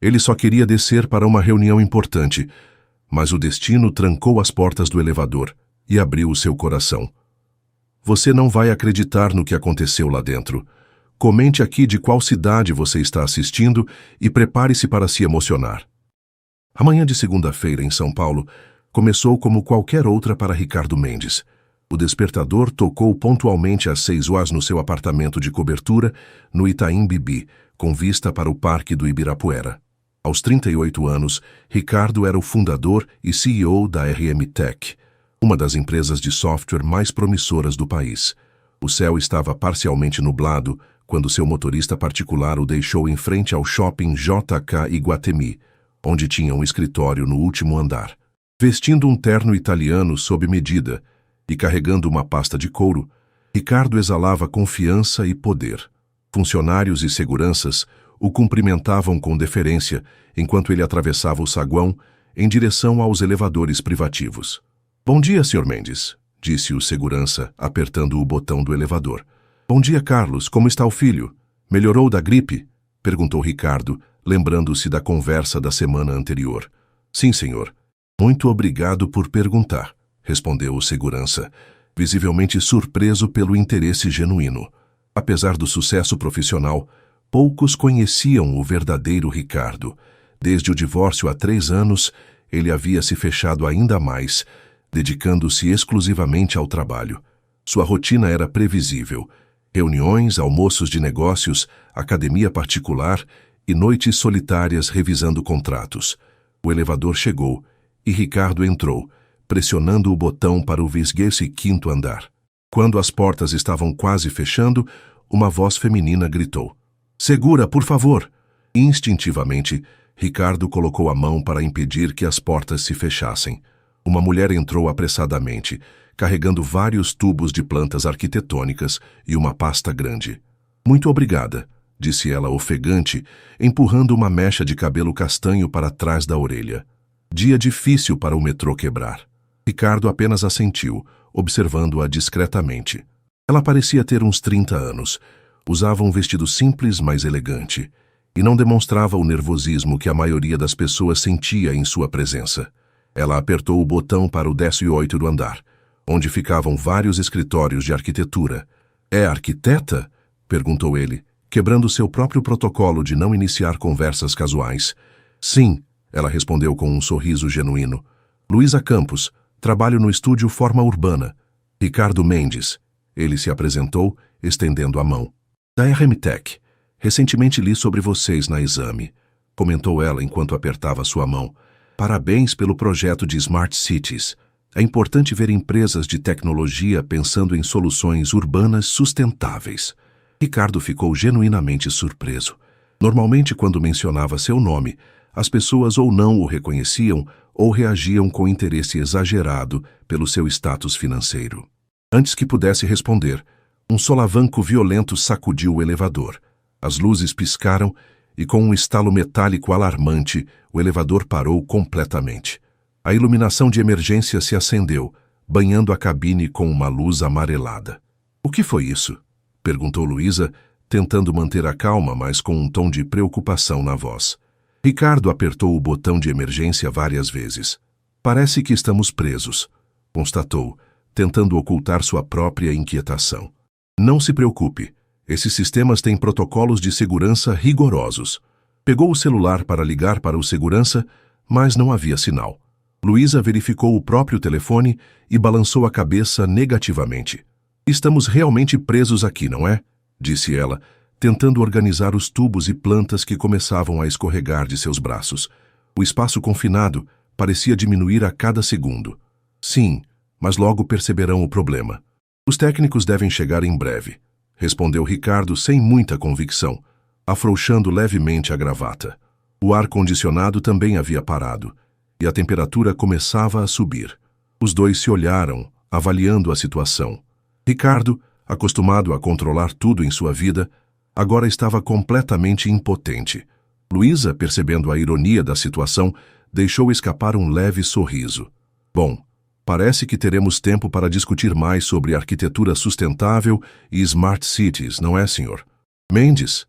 Ele só queria descer para uma reunião importante, mas o destino trancou as portas do elevador e abriu o seu coração. Você não vai acreditar no que aconteceu lá dentro. Comente aqui de qual cidade você está assistindo e prepare-se para se emocionar. A manhã de segunda-feira em São Paulo começou como qualquer outra para Ricardo Mendes. O despertador tocou pontualmente às 6 horas no seu apartamento de cobertura no Itaim Bibi, com vista para o Parque do Ibirapuera. Aos 38 anos, Ricardo era o fundador e CEO da RM Tech, uma das empresas de software mais promissoras do país. O céu estava parcialmente nublado quando seu motorista particular o deixou em frente ao shopping JK Iguatemi, onde tinha um escritório no último andar. Vestindo um terno italiano sob medida e carregando uma pasta de couro, Ricardo exalava confiança e poder. Funcionários e seguranças o cumprimentavam com deferência enquanto ele atravessava o saguão em direção aos elevadores privativos. Bom dia, Sr. Mendes, disse o segurança, apertando o botão do elevador. Bom dia, Carlos. Como está o filho? Melhorou da gripe? Perguntou Ricardo, lembrando-se da conversa da semana anterior. Sim, senhor. Muito obrigado por perguntar, respondeu o segurança, visivelmente surpreso pelo interesse genuíno. Apesar do sucesso profissional, poucos conheciam o verdadeiro Ricardo. Desde o divórcio há 3 anos, ele havia se fechado ainda mais, dedicando-se exclusivamente ao trabalho. Sua rotina era previsível: reuniões, almoços de negócios, academia particular e noites solitárias revisando contratos. O elevador chegou e Ricardo entrou, pressionando o botão para o 25º andar. Quando as portas estavam quase fechando, uma voz feminina gritou: "Segura, por favor!" Instintivamente, Ricardo colocou a mão para impedir que as portas se fechassem. Uma mulher entrou apressadamente, carregando vários tubos de plantas arquitetônicas e uma pasta grande. "Muito obrigada", disse ela ofegante, empurrando uma mecha de cabelo castanho para trás da orelha. Dia difícil para o metrô quebrar. Ricardo apenas assentiu, observando-a discretamente. Ela parecia ter uns 30 anos. Usava um vestido simples, mas elegante, e não demonstrava o nervosismo que a maioria das pessoas sentia em sua presença. Ela apertou o botão para o 18º andar, onde ficavam vários escritórios de arquitetura. "É arquiteta?" perguntou ele, quebrando seu próprio protocolo de não iniciar conversas casuais. "Sim", ela respondeu com um sorriso genuíno. "Luísa Campos, trabalho no estúdio Forma Urbana." "Ricardo Mendes", ele se apresentou, estendendo a mão. "Da RM Tech. Recentemente li sobre vocês na Exame", comentou ela enquanto apertava sua mão. "Parabéns pelo projeto de Smart Cities. É importante ver empresas de tecnologia pensando em soluções urbanas sustentáveis." Ricardo ficou genuinamente surpreso. Normalmente, quando mencionava seu nome, as pessoas ou não o reconheciam ou reagiam com interesse exagerado pelo seu status financeiro. Antes que pudesse responder, um solavanco violento sacudiu o elevador. As luzes piscaram e, com um estalo metálico alarmante, o elevador parou completamente. A iluminação de emergência se acendeu, banhando a cabine com uma luz amarelada. "O que foi isso?" perguntou Luísa, tentando manter a calma, mas com um tom de preocupação na voz. Ricardo apertou o botão de emergência várias vezes. "Parece que estamos presos", constatou, tentando ocultar sua própria inquietação. "Não se preocupe. Esses sistemas têm protocolos de segurança rigorosos." Pegou o celular para ligar para o segurança, mas não havia sinal. Luísa verificou o próprio telefone e balançou a cabeça negativamente. "Estamos realmente presos aqui, não é?" disse ela, tentando organizar os tubos e plantas que começavam a escorregar de seus braços. O espaço confinado parecia diminuir a cada segundo. "Sim, mas logo perceberão o problema. Os técnicos devem chegar em breve", respondeu Ricardo sem muita convicção, afrouxando levemente a gravata. O ar-condicionado também havia parado, e a temperatura começava a subir. Os dois se olharam, avaliando a situação. Ricardo, acostumado a controlar tudo em sua vida, agora estava completamente impotente. Luísa, percebendo a ironia da situação, deixou escapar um leve sorriso. "Bom, parece que teremos tempo para discutir mais sobre arquitetura sustentável e Smart Cities, não é, senhor?" "Mendes?"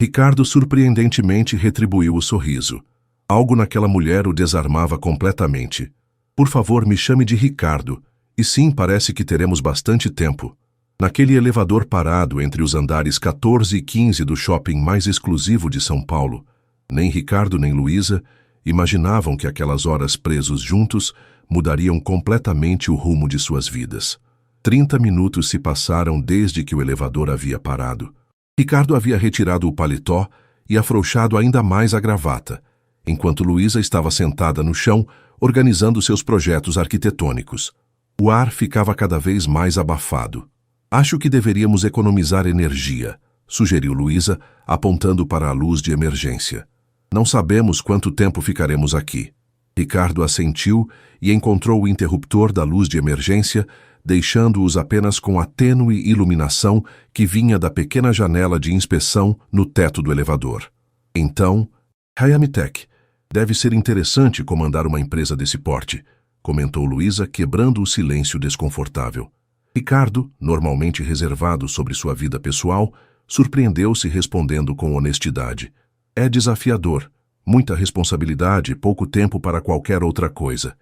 Ricardo surpreendentemente retribuiu o sorriso. Algo naquela mulher o desarmava completamente. Por favor, me chame de Ricardo. E sim, parece que teremos bastante tempo. Naquele elevador parado entre os andares 14 e 15 do shopping mais exclusivo de São Paulo, nem Ricardo nem Luísa imaginavam que aquelas horas presos juntos mudariam completamente o rumo de suas vidas. 30 minutos se passaram desde que o elevador havia parado. Ricardo havia retirado o paletó e afrouxado ainda mais a gravata, enquanto Luísa estava sentada no chão, organizando seus projetos arquitetônicos. O ar ficava cada vez mais abafado. Acho que deveríamos economizar energia, sugeriu Luísa, apontando para a luz de emergência. Não sabemos quanto tempo ficaremos aqui. Ricardo assentiu e encontrou o interruptor da luz de emergência, deixando-os apenas com a tênue iluminação que vinha da pequena janela de inspeção no teto do elevador. Então, Hayamitech, deve ser interessante comandar uma empresa desse porte, comentou Luísa, quebrando o silêncio desconfortável. Ricardo, normalmente reservado sobre sua vida pessoal, surpreendeu-se respondendo com honestidade. É desafiador, muita responsabilidade e pouco tempo para qualquer outra coisa,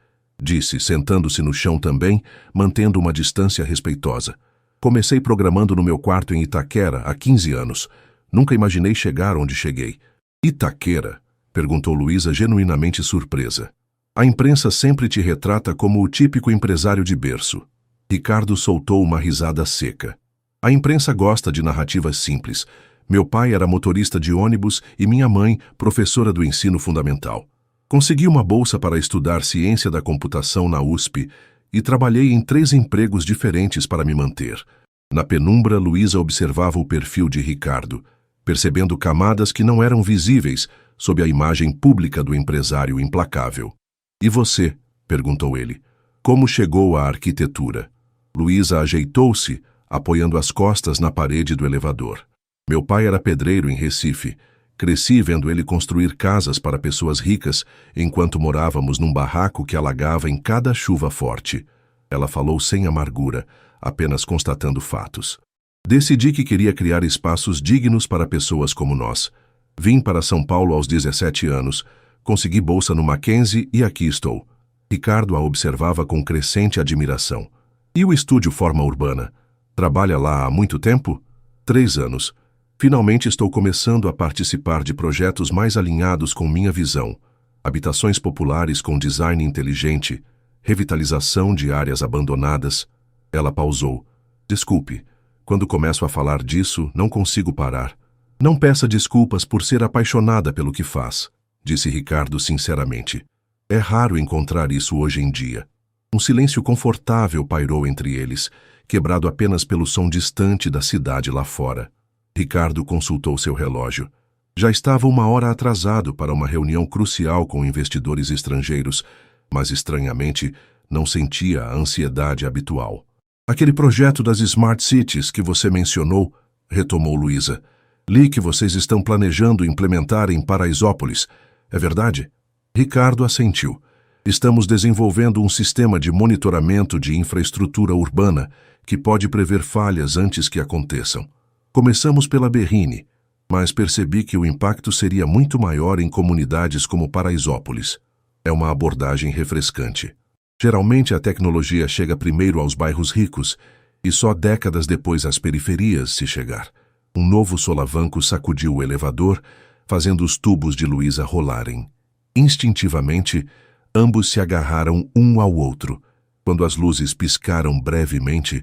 disse, sentando-se no chão também, mantendo uma distância respeitosa. Comecei programando no meu quarto em Itaquera há 15 anos. Nunca imaginei chegar onde cheguei. Itaquera? Perguntou Luísa, genuinamente surpresa. A imprensa sempre te retrata como o típico empresário de berço. Ricardo soltou uma risada seca. A imprensa gosta de narrativas simples. Meu pai era motorista de ônibus e minha mãe, professora do ensino fundamental. Consegui uma bolsa para estudar ciência da computação na USP e trabalhei em 3 empregos diferentes para me manter. Na penumbra, Luísa observava o perfil de Ricardo, percebendo camadas que não eram visíveis sob a imagem pública do empresário implacável. E você? Perguntou ele. Como chegou à arquitetura? Luísa ajeitou-se, apoiando as costas na parede do elevador. Meu pai era pedreiro em Recife. Cresci vendo ele construir casas para pessoas ricas, enquanto morávamos num barraco que alagava em cada chuva forte. Ela falou sem amargura, apenas constatando fatos. Decidi que queria criar espaços dignos para pessoas como nós. Vim para São Paulo aos 17 anos, consegui bolsa no Mackenzie e aqui estou. Ricardo a observava com crescente admiração. E o estúdio Forma Urbana? Trabalha lá há muito tempo? 3 anos. Finalmente estou começando a participar de projetos mais alinhados com minha visão. Habitações populares com design inteligente, revitalização de áreas abandonadas. Ela pausou. Desculpe, quando começo a falar disso, não consigo parar. Não peça desculpas por ser apaixonada pelo que faz, disse Ricardo sinceramente. É raro encontrar isso hoje em dia. Um silêncio confortável pairou entre eles, quebrado apenas pelo som distante da cidade lá fora. Ricardo consultou seu relógio. Já estava 1 hora atrasado para uma reunião crucial com investidores estrangeiros, mas estranhamente não sentia a ansiedade habitual. Aquele projeto das Smart Cities que você mencionou, retomou Luísa. Li que vocês estão planejando implementar em Paraisópolis. É verdade? Ricardo assentiu. Estamos desenvolvendo um sistema de monitoramento de infraestrutura urbana que pode prever falhas antes que aconteçam. Começamos pela Berrini, mas percebi que o impacto seria muito maior em comunidades como Paraisópolis. É uma abordagem refrescante. Geralmente a tecnologia chega primeiro aos bairros ricos e só décadas depois às periferias, se chegar. Um novo solavanco sacudiu o elevador, fazendo os tubos de Luísa rolarem. Instintivamente, ambos se agarraram um ao outro. Quando as luzes piscaram brevemente,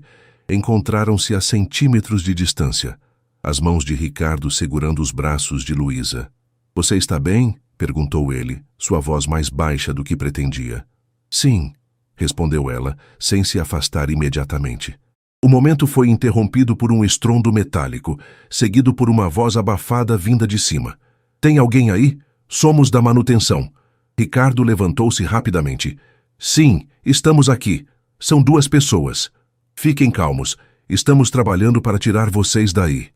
encontraram-se a centímetros de distância, as mãos de Ricardo segurando os braços de Luísa. Você está bem? Perguntou ele, sua voz mais baixa do que pretendia. Sim, respondeu ela, sem se afastar imediatamente. O momento foi interrompido por um estrondo metálico, seguido por uma voz abafada vinda de cima. Tem alguém aí? Somos da manutenção. Ricardo levantou-se rapidamente. Sim, estamos aqui. São 2 pessoas. Fiquem calmos. Estamos trabalhando para tirar vocês daí.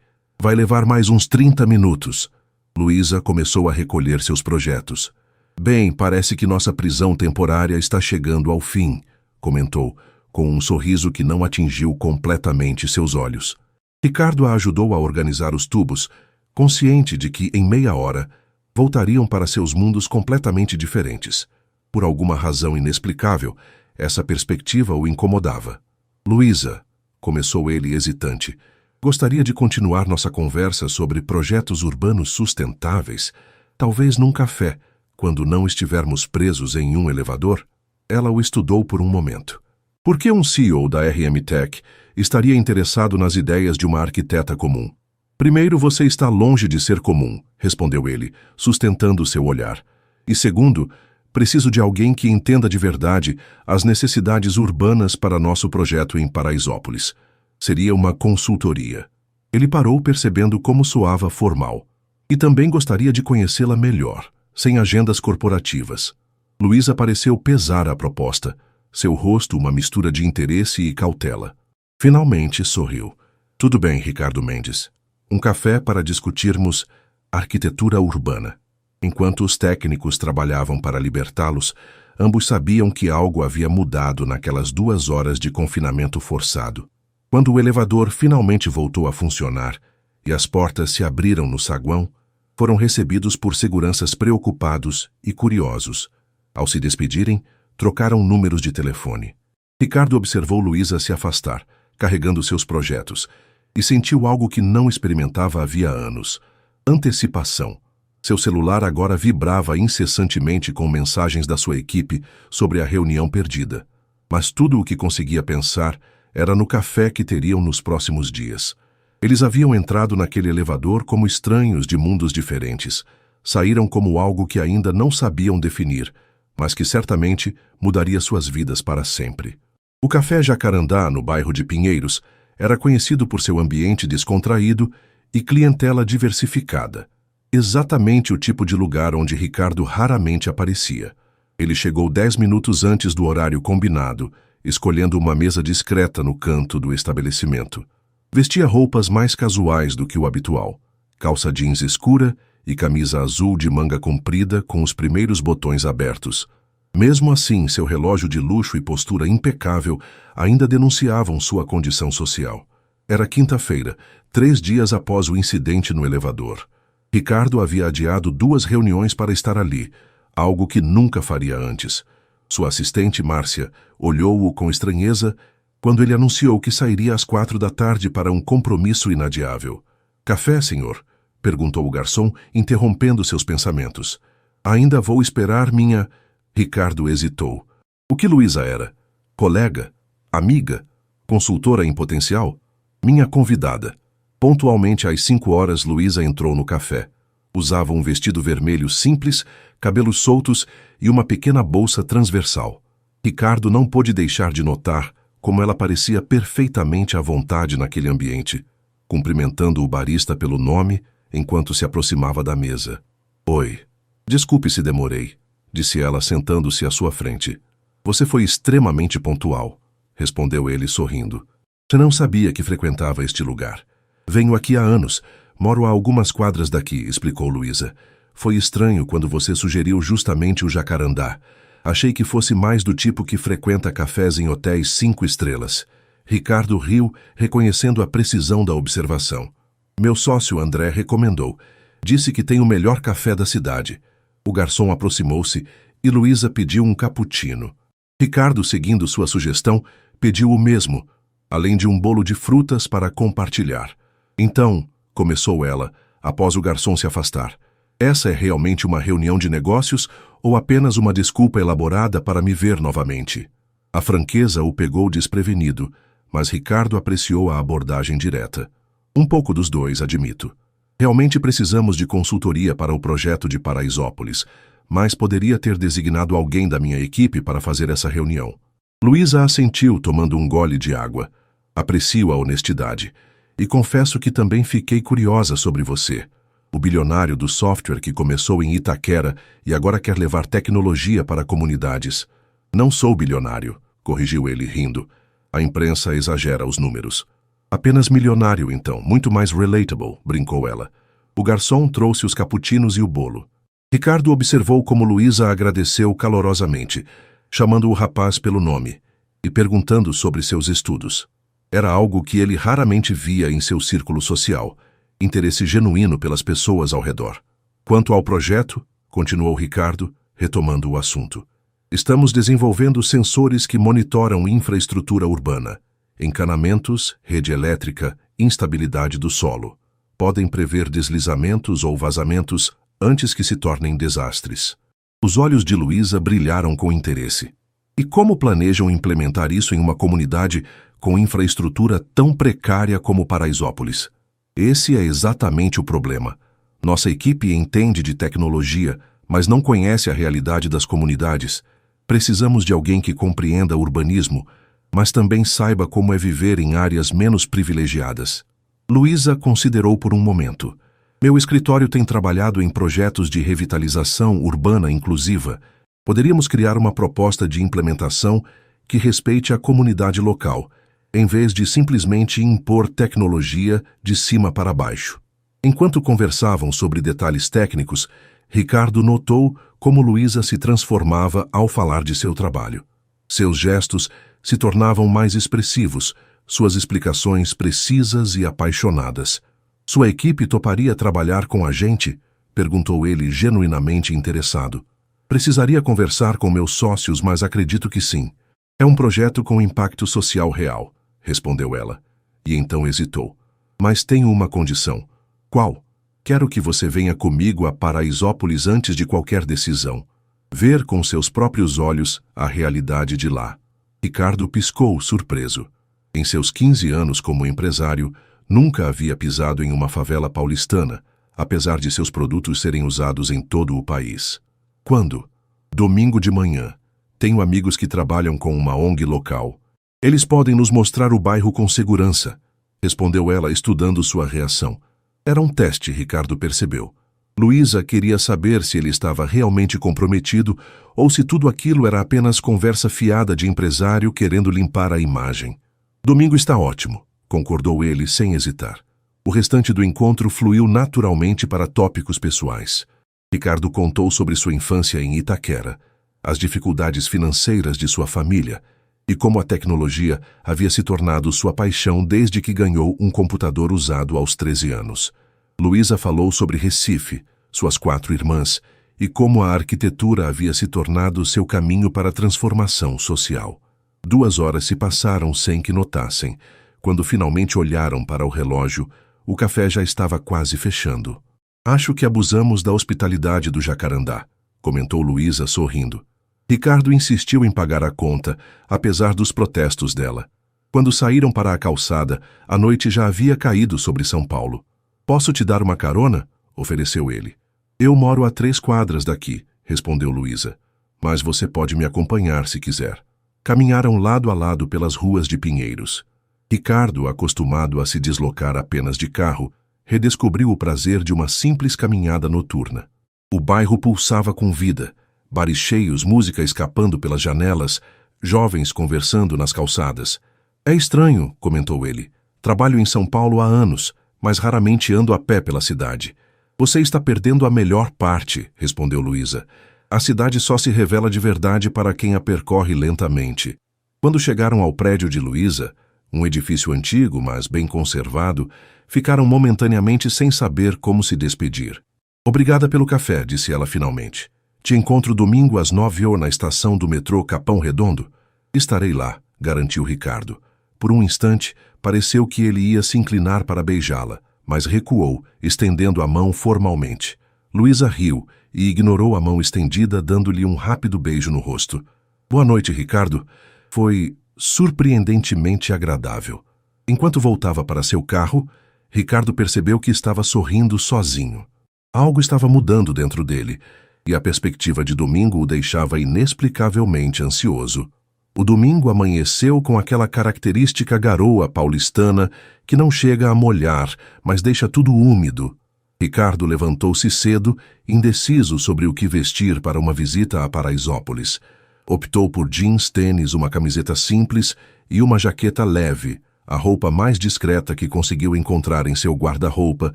Vai levar mais uns 30 minutos. Luísa começou a recolher seus projetos. Bem, parece que nossa prisão temporária está chegando ao fim, comentou, com um sorriso que não atingiu completamente seus olhos. Ricardo a ajudou a organizar os tubos, consciente de que, em meia hora, voltariam para seus mundos completamente diferentes. Por alguma razão inexplicável, essa perspectiva o incomodava. Luísa, começou ele hesitante, gostaria de continuar nossa conversa sobre projetos urbanos sustentáveis, talvez num café, quando não estivermos presos em um elevador? Ela o estudou por um momento. Por que um CEO da RM Tech estaria interessado nas ideias de uma arquiteta comum? Primeiro, você está longe de ser comum, respondeu ele, sustentando seu olhar. E segundo, preciso de alguém que entenda de verdade as necessidades urbanas para nosso projeto em Paraisópolis. Seria uma consultoria. Ele parou percebendo como soava formal. E também gostaria de conhecê-la melhor, sem agendas corporativas. Luísa pareceu pesar a proposta, seu rosto uma mistura de interesse e cautela. Finalmente sorriu. Tudo bem, Ricardo Mendes. Um café para discutirmos arquitetura urbana. Enquanto os técnicos trabalhavam para libertá-los, ambos sabiam que algo havia mudado naquelas 2 horas de confinamento forçado. Quando o elevador finalmente voltou a funcionar e as portas se abriram no saguão, foram recebidos por seguranças preocupados e curiosos. Ao se despedirem, trocaram números de telefone. Ricardo observou Luísa se afastar, carregando seus projetos, e sentiu algo que não experimentava havia anos: antecipação. Seu celular agora vibrava incessantemente com mensagens da sua equipe sobre a reunião perdida. Mas tudo o que conseguia pensar era no café que teriam nos próximos dias. Eles haviam entrado naquele elevador como estranhos de mundos diferentes. Saíram como algo que ainda não sabiam definir, mas que certamente mudaria suas vidas para sempre. O Café Jacarandá, no bairro de Pinheiros, era conhecido por seu ambiente descontraído e clientela diversificada. Exatamente o tipo de lugar onde Ricardo raramente aparecia. Ele chegou 10 minutos antes do horário combinado, escolhendo uma mesa discreta no canto do estabelecimento. Vestia roupas mais casuais do que o habitual, calça jeans escura e camisa azul de manga comprida com os primeiros botões abertos. Mesmo assim, seu relógio de luxo e postura impecável ainda denunciavam sua condição social. Era quinta-feira, 3 dias após o incidente no elevador. Ricardo havia adiado 2 reuniões para estar ali, algo que nunca faria antes. Sua assistente, Márcia, olhou-o com estranheza quando ele anunciou que sairia às 4 da tarde para um compromisso inadiável. Café, senhor? Perguntou o garçom, interrompendo seus pensamentos. Ainda vou esperar minha... Ricardo hesitou. O que Luísa era? Colega? Amiga? Consultora em potencial? Minha convidada. Pontualmente às 5 horas, Luísa entrou no café. Usava um vestido vermelho simples, cabelos soltos e uma pequena bolsa transversal. Ricardo não pôde deixar de notar como ela parecia perfeitamente à vontade naquele ambiente, cumprimentando o barista pelo nome enquanto se aproximava da mesa. Oi. Desculpe se demorei, disse ela sentando-se à sua frente. Você foi extremamente pontual, respondeu ele sorrindo. Você não sabia que frequentava este lugar. Venho aqui há anos. Moro a algumas quadras daqui, explicou Luísa. Foi estranho quando você sugeriu justamente o Jacarandá. Achei que fosse mais do tipo que frequenta cafés em hotéis 5 estrelas. Ricardo riu, reconhecendo a precisão da observação. Meu sócio André recomendou. Disse que tem o melhor café da cidade. O garçom aproximou-se e Luísa pediu um cappuccino. Ricardo, seguindo sua sugestão, pediu o mesmo, além de um bolo de frutas para compartilhar. Então, começou ela, após o garçom se afastar, essa é realmente uma reunião de negócios ou apenas uma desculpa elaborada para me ver novamente? A franqueza o pegou desprevenido, mas Ricardo apreciou a abordagem direta. Um pouco dos dois, admito. Realmente precisamos de consultoria para o projeto de Paraisópolis, mas poderia ter designado alguém da minha equipe para fazer essa reunião. Luísa assentiu, tomando um gole de água. Aprecio a honestidade. E confesso que também fiquei curiosa sobre você. O bilionário do software que começou em Itaquera e agora quer levar tecnologia para comunidades. Não sou bilionário, corrigiu ele rindo. A imprensa exagera os números. Apenas milionário, então, muito mais relatable, brincou ela. O garçom trouxe os cappuccinos e o bolo. Ricardo observou como Luísa agradeceu calorosamente, chamando o rapaz pelo nome e perguntando sobre seus estudos. Era algo que ele raramente via em seu círculo social, interesse genuíno pelas pessoas ao redor. Quanto ao projeto, continuou Ricardo, retomando o assunto, estamos desenvolvendo sensores que monitoram infraestrutura urbana, encanamentos, rede elétrica, instabilidade do solo. Podem prever deslizamentos ou vazamentos antes que se tornem desastres. Os olhos de Luísa brilharam com interesse. E como planejam implementar isso em uma comunidade com infraestrutura tão precária como Paraisópolis? Esse é exatamente o problema. Nossa equipe entende de tecnologia, mas não conhece a realidade das comunidades. Precisamos de alguém que compreenda urbanismo, mas também saiba como é viver em áreas menos privilegiadas. Luísa considerou por um momento. Meu escritório tem trabalhado em projetos de revitalização urbana inclusiva. Poderíamos criar uma proposta de implementação que respeite a comunidade local, em vez de simplesmente impor tecnologia de cima para baixo. Enquanto conversavam sobre detalhes técnicos, Ricardo notou como Luísa se transformava ao falar de seu trabalho. Seus gestos se tornavam mais expressivos, suas explicações precisas e apaixonadas. Sua equipe toparia trabalhar com a gente? Perguntou ele, genuinamente interessado. Precisaria conversar com meus sócios, mas acredito que sim. É um projeto com impacto social real, respondeu ela. E então hesitou. Mas tenho uma condição. Qual? Quero que você venha comigo a Paraisópolis antes de qualquer decisão. Ver com seus próprios olhos a realidade de lá. Ricardo piscou, surpreso. Em seus 15 anos como empresário, nunca havia pisado em uma favela paulistana, apesar de seus produtos serem usados em todo o país. Quando? Domingo de manhã. Tenho amigos que trabalham com uma ONG local. Eles podem nos mostrar o bairro com segurança, respondeu ela, estudando sua reação. Era um teste, Ricardo percebeu. Luísa queria saber se ele estava realmente comprometido ou se tudo aquilo era apenas conversa fiada de empresário querendo limpar a imagem. Domingo está ótimo, concordou ele sem hesitar. O restante do encontro fluiu naturalmente para tópicos pessoais. Ricardo contou sobre sua infância em Itaquera, as dificuldades financeiras de sua família e como a tecnologia havia se tornado sua paixão desde que ganhou um computador usado aos 13 anos. Luísa falou sobre Recife, suas 4 irmãs, e como a arquitetura havia se tornado seu caminho para a transformação social. 2 horas se passaram sem que notassem. Quando finalmente olharam para o relógio, o café já estava quase fechando. Acho que abusamos da hospitalidade do Jacarandá, comentou Luísa sorrindo. Ricardo insistiu em pagar a conta, apesar dos protestos dela. Quando saíram para a calçada, a noite já havia caído sobre São Paulo. Posso te dar uma carona? Ofereceu ele. Eu moro a 3 quadras daqui, respondeu Luísa. Mas você pode me acompanhar se quiser. Caminharam lado a lado pelas ruas de Pinheiros. Ricardo, acostumado a se deslocar apenas de carro, redescobriu o prazer de uma simples caminhada noturna. O bairro pulsava com vida, bares cheios, música escapando pelas janelas, jovens conversando nas calçadas. É estranho, comentou ele. Trabalho em São Paulo há anos, mas raramente ando a pé pela cidade. Você está perdendo a melhor parte, respondeu Luísa. A cidade só se revela de verdade para quem a percorre lentamente. Quando chegaram ao prédio de Luísa, um edifício antigo, mas bem conservado, ficaram momentaneamente sem saber como se despedir. Obrigada pelo café, disse ela finalmente. Te encontro domingo às 9h na estação do metrô Capão Redondo? Estarei lá, garantiu Ricardo. Por um instante, pareceu que ele ia se inclinar para beijá-la, mas recuou, estendendo a mão formalmente. Luísa riu e ignorou a mão estendida, dando-lhe um rápido beijo no rosto. Boa noite, Ricardo. Foi surpreendentemente agradável. Enquanto voltava para seu carro, Ricardo percebeu que estava sorrindo sozinho. Algo estava mudando dentro dele, e a perspectiva de domingo o deixava inexplicavelmente ansioso. O domingo amanheceu com aquela característica garoa paulistana que não chega a molhar, mas deixa tudo úmido. Ricardo levantou-se cedo, indeciso sobre o que vestir para uma visita a Paraisópolis. Optou por jeans, tênis, uma camiseta simples e uma jaqueta leve, a roupa mais discreta que conseguiu encontrar em seu guarda-roupa,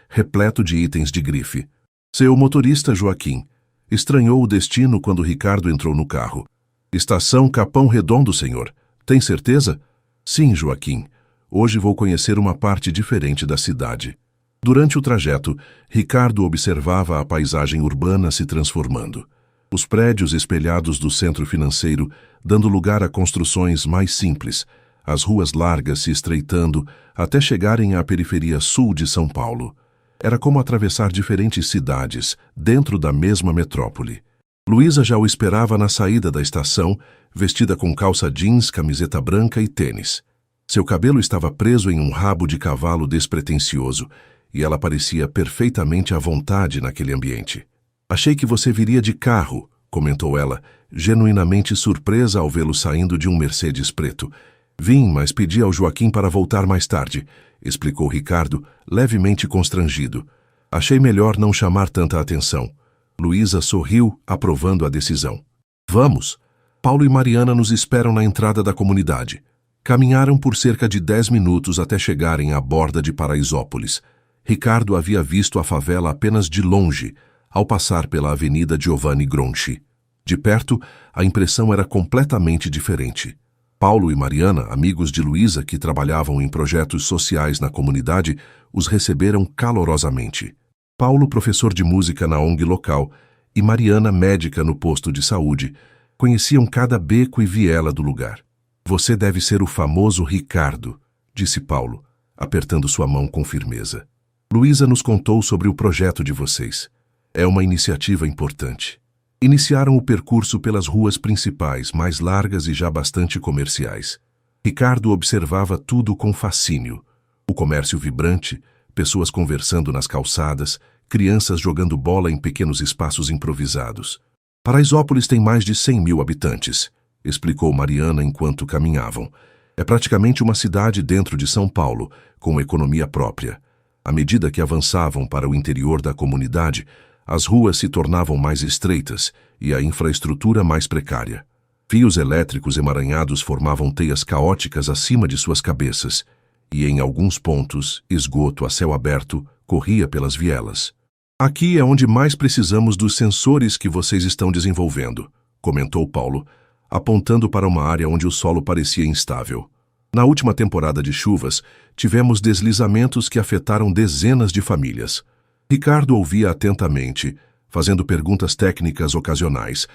repleto de itens de grife. Seu motorista, Joaquim, estranhou o destino quando Ricardo entrou no carro. Estação Capão Redondo, senhor. Tem certeza? Sim, Joaquim. Hoje vou conhecer uma parte diferente da cidade. Durante o trajeto, Ricardo observava a paisagem urbana se transformando. Os prédios espelhados do centro financeiro, dando lugar a construções mais simples, as ruas largas se estreitando até chegarem à periferia sul de São Paulo. Era como atravessar diferentes cidades, dentro da mesma metrópole. Luísa já o esperava na saída da estação, vestida com calça jeans, camiseta branca e tênis. Seu cabelo estava preso em um rabo de cavalo despretensioso, e ela parecia perfeitamente à vontade naquele ambiente. "Achei que você viria de carro", comentou ela, genuinamente surpresa ao vê-lo saindo de um Mercedes preto. "Vim, mas pedi ao Joaquim para voltar mais tarde", explicou Ricardo, levemente constrangido. "Achei melhor não chamar tanta atenção." Luísa sorriu, aprovando a decisão. "Vamos. Paulo e Mariana nos esperam na entrada da comunidade." Caminharam por cerca de 10 minutos até chegarem à borda de Paraisópolis. Ricardo havia visto a favela apenas de longe, ao passar pela Avenida Giovanni Gronchi. De perto, a impressão era completamente diferente. Paulo e Mariana, amigos de Luísa que trabalhavam em projetos sociais na comunidade, os receberam calorosamente. Paulo, professor de música na ONG local, e Mariana, médica no posto de saúde, conheciam cada beco e viela do lugar. "Você deve ser o famoso Ricardo", disse Paulo, apertando sua mão com firmeza. "Luísa nos contou sobre o projeto de vocês. É uma iniciativa importante." Iniciaram o percurso pelas ruas principais, mais largas e já bastante comerciais. Ricardo observava tudo com fascínio. O comércio vibrante, pessoas conversando nas calçadas, crianças jogando bola em pequenos espaços improvisados. "Paraisópolis tem mais de 100.000 habitantes", explicou Mariana enquanto caminhavam. "É praticamente uma cidade dentro de São Paulo, com economia própria." À medida que avançavam para o interior da comunidade, as ruas se tornavam mais estreitas e a infraestrutura mais precária. Fios elétricos emaranhados formavam teias caóticas acima de suas cabeças, e em alguns pontos, esgoto a céu aberto corria pelas vielas. "Aqui é onde mais precisamos dos sensores que vocês estão desenvolvendo", comentou Paulo, apontando para uma área onde o solo parecia instável. "Na última temporada de chuvas, tivemos deslizamentos que afetaram dezenas de famílias." Ricardo ouvia atentamente, fazendo perguntas técnicas ocasionais,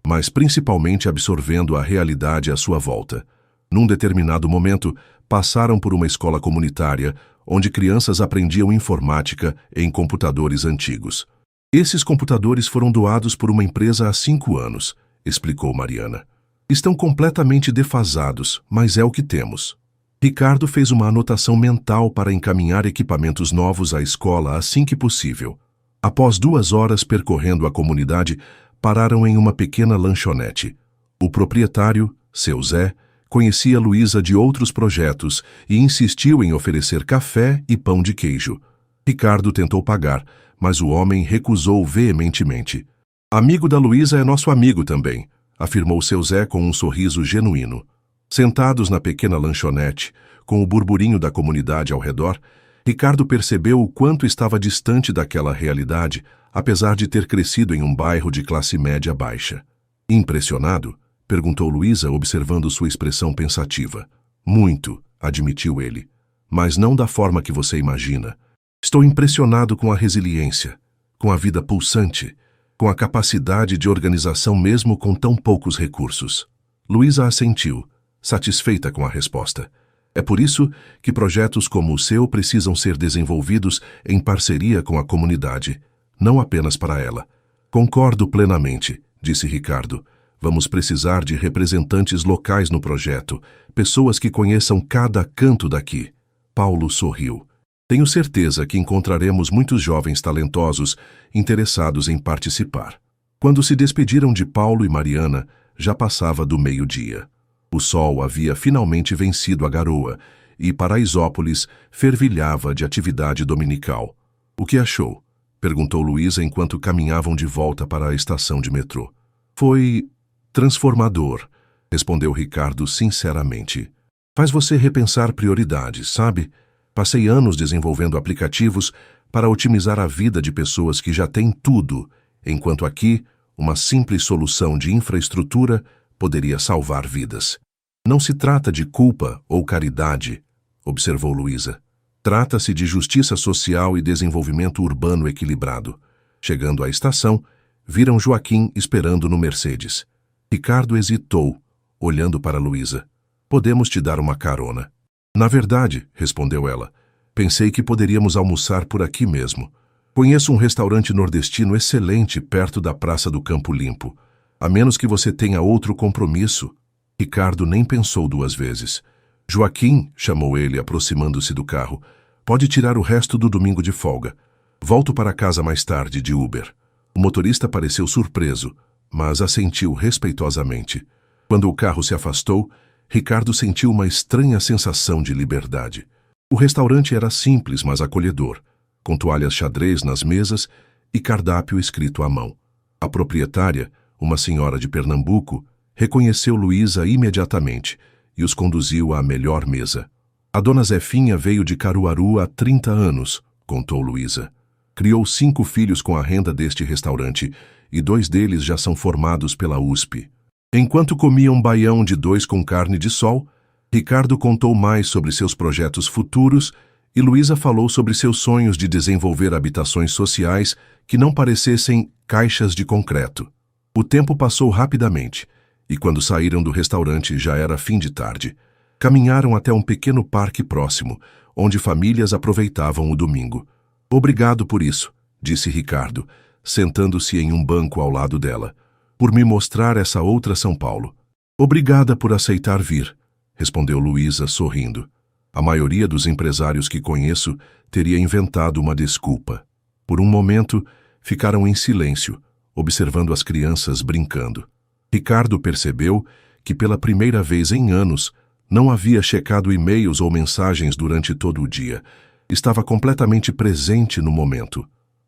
mas principalmente absorvendo a realidade à sua volta. Num determinado momento, passaram por uma escola comunitária, onde crianças aprendiam informática em computadores antigos. "Esses computadores foram doados por uma empresa há 5 anos", explicou Mariana. "Estão completamente defasados, mas é o que temos." Ricardo fez uma anotação mental para encaminhar equipamentos novos à escola assim que possível. Após 2 horas percorrendo a comunidade, pararam em uma pequena lanchonete. O proprietário, seu Zé, conhecia Luísa de outros projetos e insistiu em oferecer café e pão de queijo. Ricardo tentou pagar, mas o homem recusou veementemente. "Amigo da Luísa é nosso amigo também", afirmou seu Zé com um sorriso genuíno. Sentados na pequena lanchonete, com o burburinho da comunidade ao redor, Ricardo percebeu o quanto estava distante daquela realidade, apesar de ter crescido em um bairro de classe média baixa. "Impressionado?", perguntou Luísa, observando sua expressão pensativa. "Muito", admitiu ele, "mas não da forma que você imagina. Estou impressionado com a resiliência, com a vida pulsante, com a capacidade de organização mesmo com tão poucos recursos." Luísa assentiu, satisfeita com a resposta. "É por isso que projetos como o seu precisam ser desenvolvidos em parceria com a comunidade, não apenas para ela." "Concordo plenamente", disse Ricardo. "Vamos precisar de representantes locais no projeto, pessoas que conheçam cada canto daqui." Paulo sorriu. "Tenho certeza que encontraremos muitos jovens talentosos interessados em participar." Quando se despediram de Paulo e Mariana, já passava do meio-dia. O sol havia finalmente vencido a garoa e Paraisópolis fervilhava de atividade dominical. "O que achou?", perguntou Luísa enquanto caminhavam de volta para a estação de metrô. "Foi transformador", respondeu Ricardo sinceramente. "Faz você repensar prioridades, sabe? Passei anos desenvolvendo aplicativos para otimizar a vida de pessoas que já têm tudo, enquanto aqui, uma simples solução de infraestrutura poderia salvar vidas." "Não se trata de culpa ou caridade", observou Luísa. Trata-se de justiça social e desenvolvimento urbano equilibrado. Chegando à estação, viram Joaquim esperando no Mercedes. Ricardo hesitou, olhando para Luísa. Podemos te dar uma carona. Na verdade, respondeu ela, pensei que poderíamos almoçar por aqui mesmo. Conheço um restaurante nordestino excelente perto da Praça do Campo Limpo. A menos que você tenha outro compromisso. Ricardo nem pensou duas vezes. Joaquim, chamou ele, aproximando-se do carro, pode tirar o resto do domingo de folga. Volto para casa mais tarde, de Uber. O motorista pareceu surpreso, mas assentiu respeitosamente. Quando o carro se afastou, Ricardo sentiu uma estranha sensação de liberdade. O restaurante era simples, mas acolhedor, com toalhas xadrez nas mesas e cardápio escrito à mão. A proprietária, uma senhora de Pernambuco, reconheceu Luísa imediatamente e os conduziu à melhor mesa. A dona Zefinha veio de Caruaru há 30 anos, contou Luísa. Criou 5 filhos com a renda deste restaurante e 2 deles já são formados pela USP. Enquanto comiam baião de 2 com carne de sol, Ricardo contou mais sobre seus projetos futuros e Luísa falou sobre seus sonhos de desenvolver habitações sociais que não parecessem caixas de concreto. O tempo passou rapidamente e quando saíram do restaurante já era fim de tarde. Caminharam até um pequeno parque próximo, onde famílias aproveitavam o domingo. Obrigado por isso, disse Ricardo, sentando-se em um banco ao lado dela, por me mostrar essa outra São Paulo. Obrigada por aceitar vir, respondeu Luísa, sorrindo. A maioria dos empresários que conheço teria inventado uma desculpa. Por um momento, ficaram em silêncio, observando as crianças brincando. Ricardo percebeu que, pela primeira vez em anos, não havia checado e-mails ou mensagens durante todo o dia. Estava completamente presente no momento.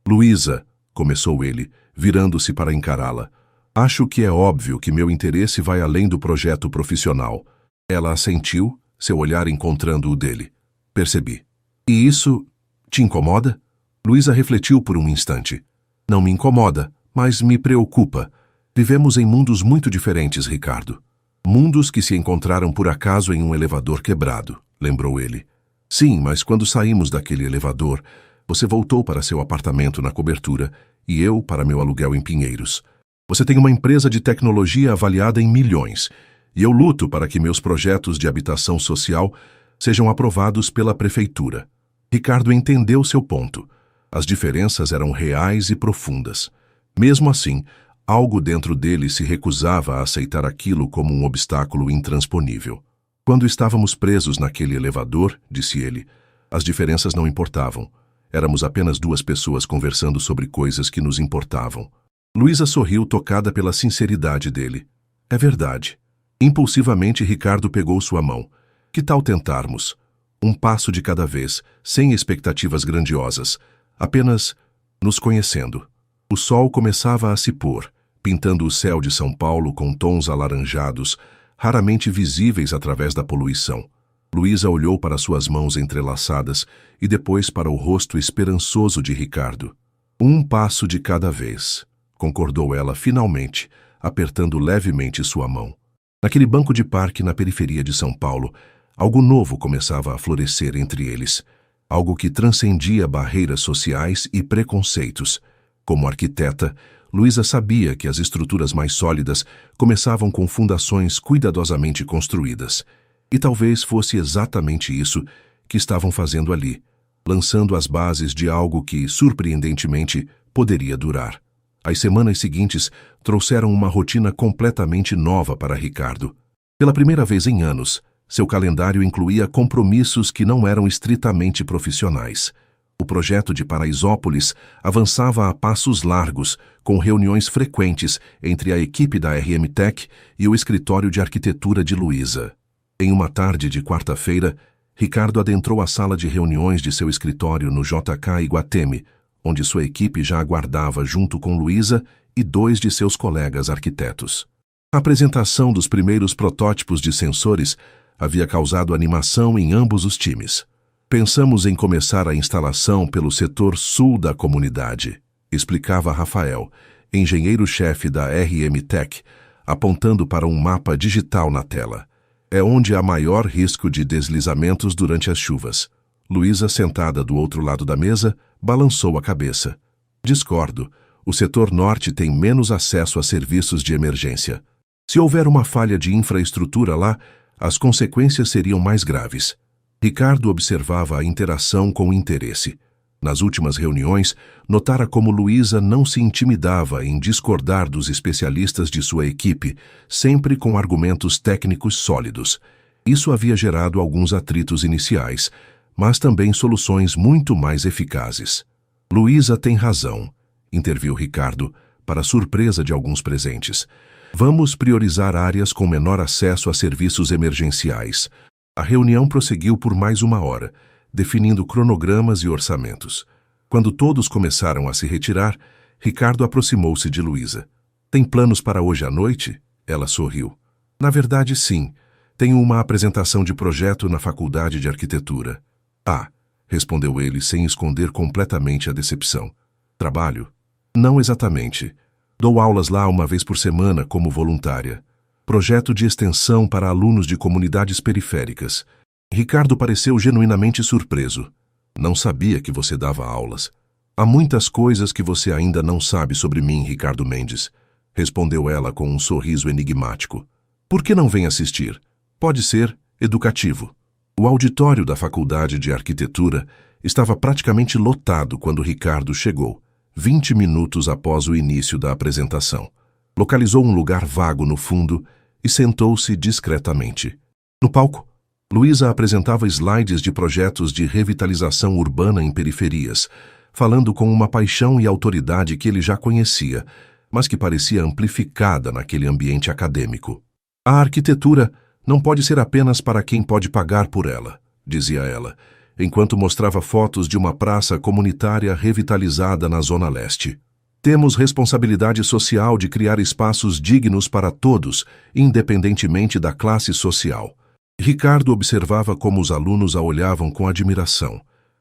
Luísa, começou ele, virando-se para encará-la. Acho que é óbvio que meu interesse vai além do projeto profissional. Ela assentiu, seu olhar encontrando o dele. Percebi. E isso te incomoda? Luísa refletiu por um instante. Não me incomoda, mas me preocupa. Vivemos em mundos muito diferentes, Ricardo. Mundos que se encontraram por acaso em um elevador quebrado, lembrou ele. Sim, mas quando saímos daquele elevador, você voltou para seu apartamento na cobertura e eu para meu aluguel em Pinheiros. Você tem uma empresa de tecnologia avaliada em milhões e eu luto para que meus projetos de habitação social sejam aprovados pela prefeitura. Ricardo entendeu seu ponto. As diferenças eram reais e profundas. Mesmo assim, algo dentro dele se recusava a aceitar aquilo como um obstáculo intransponível. Quando estávamos presos naquele elevador, disse ele, as diferenças não importavam. Éramos apenas 2 pessoas conversando sobre coisas que nos importavam. Luísa sorriu tocada pela sinceridade dele. É verdade. Impulsivamente, Ricardo pegou sua mão. Que tal tentarmos? Um passo de cada vez, sem expectativas grandiosas, apenas nos conhecendo. O sol começava a se pôr, pintando o céu de São Paulo com tons alaranjados, raramente visíveis através da poluição. Luísa olhou para suas mãos entrelaçadas e depois para o rosto esperançoso de Ricardo. Um passo de cada vez, concordou ela finalmente, apertando levemente sua mão. Naquele banco de parque na periferia de São Paulo, algo novo começava a florescer entre eles, algo que transcendia barreiras sociais e preconceitos. Como arquiteta, Luísa sabia que as estruturas mais sólidas começavam com fundações cuidadosamente construídas. E talvez fosse exatamente isso que estavam fazendo ali, lançando as bases de algo que, surpreendentemente, poderia durar. As semanas seguintes trouxeram uma rotina completamente nova para Ricardo. Pela primeira vez em anos, seu calendário incluía compromissos que não eram estritamente profissionais. O projeto de Paraisópolis avançava a passos largos, com reuniões frequentes entre a equipe da RM Tech e o escritório de arquitetura de Luísa. Em uma tarde de quarta-feira, Ricardo adentrou a sala de reuniões de seu escritório no JK Iguatemi, onde sua equipe já aguardava junto com Luísa e 2 de seus colegas arquitetos. A apresentação dos primeiros protótipos de sensores havia causado animação em ambos os times. Pensamos em começar a instalação pelo setor sul da comunidade, explicava Rafael, engenheiro-chefe da RM Tech, apontando para um mapa digital na tela. É onde há maior risco de deslizamentos durante as chuvas. Luísa, sentada do outro lado da mesa, balançou a cabeça. Discordo. O setor norte tem menos acesso a serviços de emergência. Se houver uma falha de infraestrutura lá, as consequências seriam mais graves. Ricardo observava a interação com interesse. Nas últimas reuniões, notara como Luísa não se intimidava em discordar dos especialistas de sua equipe, sempre com argumentos técnicos sólidos. Isso havia gerado alguns atritos iniciais, mas também soluções muito mais eficazes. Luísa tem razão, interviu Ricardo, para surpresa de alguns presentes. Vamos priorizar áreas com menor acesso a serviços emergenciais. A reunião prosseguiu por mais 1 hora, definindo cronogramas e orçamentos. Quando todos começaram a se retirar, Ricardo aproximou-se de Luísa. Tem planos para hoje à noite? Ela sorriu. Na verdade, sim. Tenho uma apresentação de projeto na Faculdade de Arquitetura. Ah, respondeu ele sem esconder completamente a decepção. Trabalho? Não exatamente. Dou aulas lá 1 vez por semana como voluntária. Projeto de extensão para alunos de comunidades periféricas. Ricardo pareceu genuinamente surpreso. Não sabia que você dava aulas. Há muitas coisas que você ainda não sabe sobre mim, Ricardo Mendes, respondeu ela com um sorriso enigmático. Por que não vem assistir? Pode ser educativo. O auditório da Faculdade de Arquitetura estava praticamente lotado quando Ricardo chegou, 20 minutos após o início da apresentação. Localizou um lugar vago no fundo e sentou-se discretamente. No palco, Luísa apresentava slides de projetos de revitalização urbana em periferias, falando com uma paixão e autoridade que ele já conhecia, mas que parecia amplificada naquele ambiente acadêmico. A arquitetura não pode ser apenas para quem pode pagar por ela, dizia ela, enquanto mostrava fotos de uma praça comunitária revitalizada na Zona Leste. Temos responsabilidade social de criar espaços dignos para todos, independentemente da classe social. Ricardo observava como os alunos a olhavam com admiração,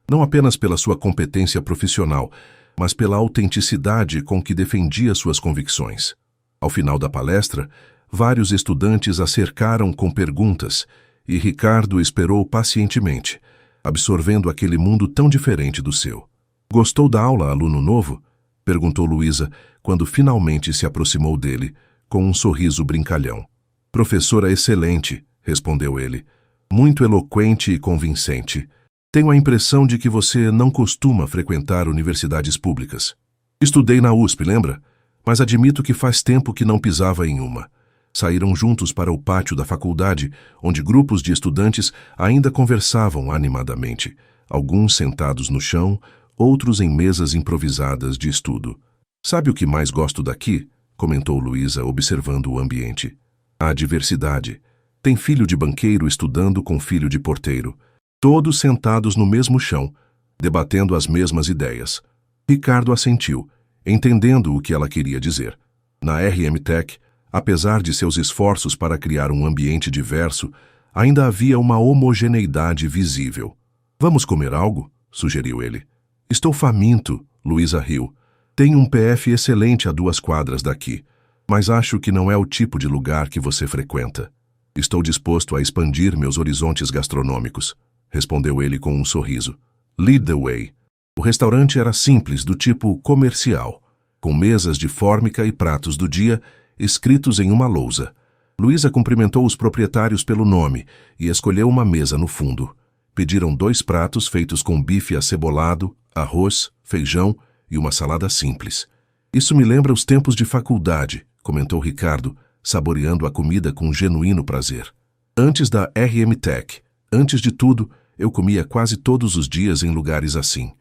não apenas pela sua competência profissional, mas pela autenticidade com que defendia suas convicções. Ao final da palestra, vários estudantes a cercaram com perguntas, e Ricardo esperou pacientemente, absorvendo aquele mundo tão diferente do seu. Gostou da aula, aluno novo? Perguntou Luísa, quando finalmente se aproximou dele, com um sorriso brincalhão. Professora excelente, respondeu ele, muito eloquente e convincente. Tenho a impressão de que você não costuma frequentar universidades públicas. Estudei na USP, lembra? Mas admito que faz tempo que não pisava em uma. Saíram juntos para o pátio da faculdade, onde grupos de estudantes ainda conversavam animadamente, alguns sentados no chão, outros em mesas improvisadas de estudo. Sabe o que mais gosto daqui? Comentou Luísa, observando o ambiente. A diversidade. Tem filho de banqueiro estudando com filho de porteiro. Todos sentados no mesmo chão, debatendo as mesmas ideias. Ricardo assentiu, entendendo o que ela queria dizer. Na RM Tech, apesar de seus esforços para criar um ambiente diverso, ainda havia uma homogeneidade visível. Vamos comer algo? Sugeriu ele. Estou faminto, Luísa riu. Tenho um PF excelente a 2 quadras daqui, mas acho que não é o tipo de lugar que você frequenta. Estou disposto a expandir meus horizontes gastronômicos, respondeu ele com um sorriso. Lead the way. O restaurante era simples, do tipo comercial, com mesas de fórmica e pratos do dia escritos em uma lousa. Luísa cumprimentou os proprietários pelo nome e escolheu uma mesa no fundo. Pediram 2 pratos feitos com bife acebolado, arroz, feijão e uma salada simples. Isso me lembra os tempos de faculdade, comentou Ricardo, saboreando a comida com genuíno prazer. Antes da RM Tech, antes de tudo, eu comia quase todos os dias em lugares assim.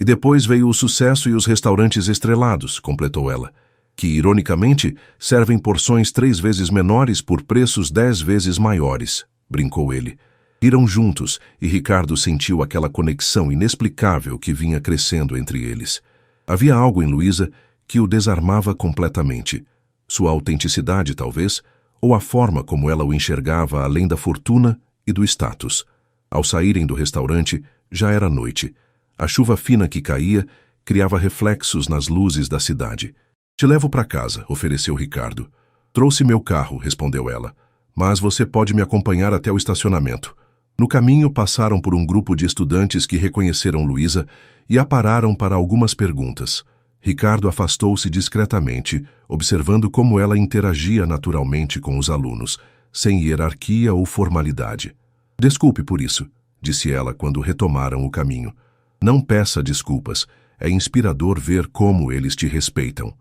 E depois veio o sucesso e os restaurantes estrelados, completou ela, que, ironicamente, servem porções 3 vezes menores por preços 10 vezes maiores, brincou ele. Riram juntos e Ricardo sentiu aquela conexão inexplicável que vinha crescendo entre eles. Havia algo em Luísa que o desarmava completamente. Sua autenticidade, talvez, ou a forma como ela o enxergava além da fortuna e do status. Ao saírem do restaurante, já era noite. A chuva fina que caía criava reflexos nas luzes da cidade. Te levo para casa, ofereceu Ricardo. Trouxe meu carro, respondeu ela. Mas você pode me acompanhar até o estacionamento. No caminho, passaram por um grupo de estudantes que reconheceram Luísa e a pararam para algumas perguntas. Ricardo afastou-se discretamente, observando como ela interagia naturalmente com os alunos, sem hierarquia ou formalidade. Desculpe por isso, disse ela quando retomaram o caminho. Não peça desculpas, é inspirador ver como eles te respeitam.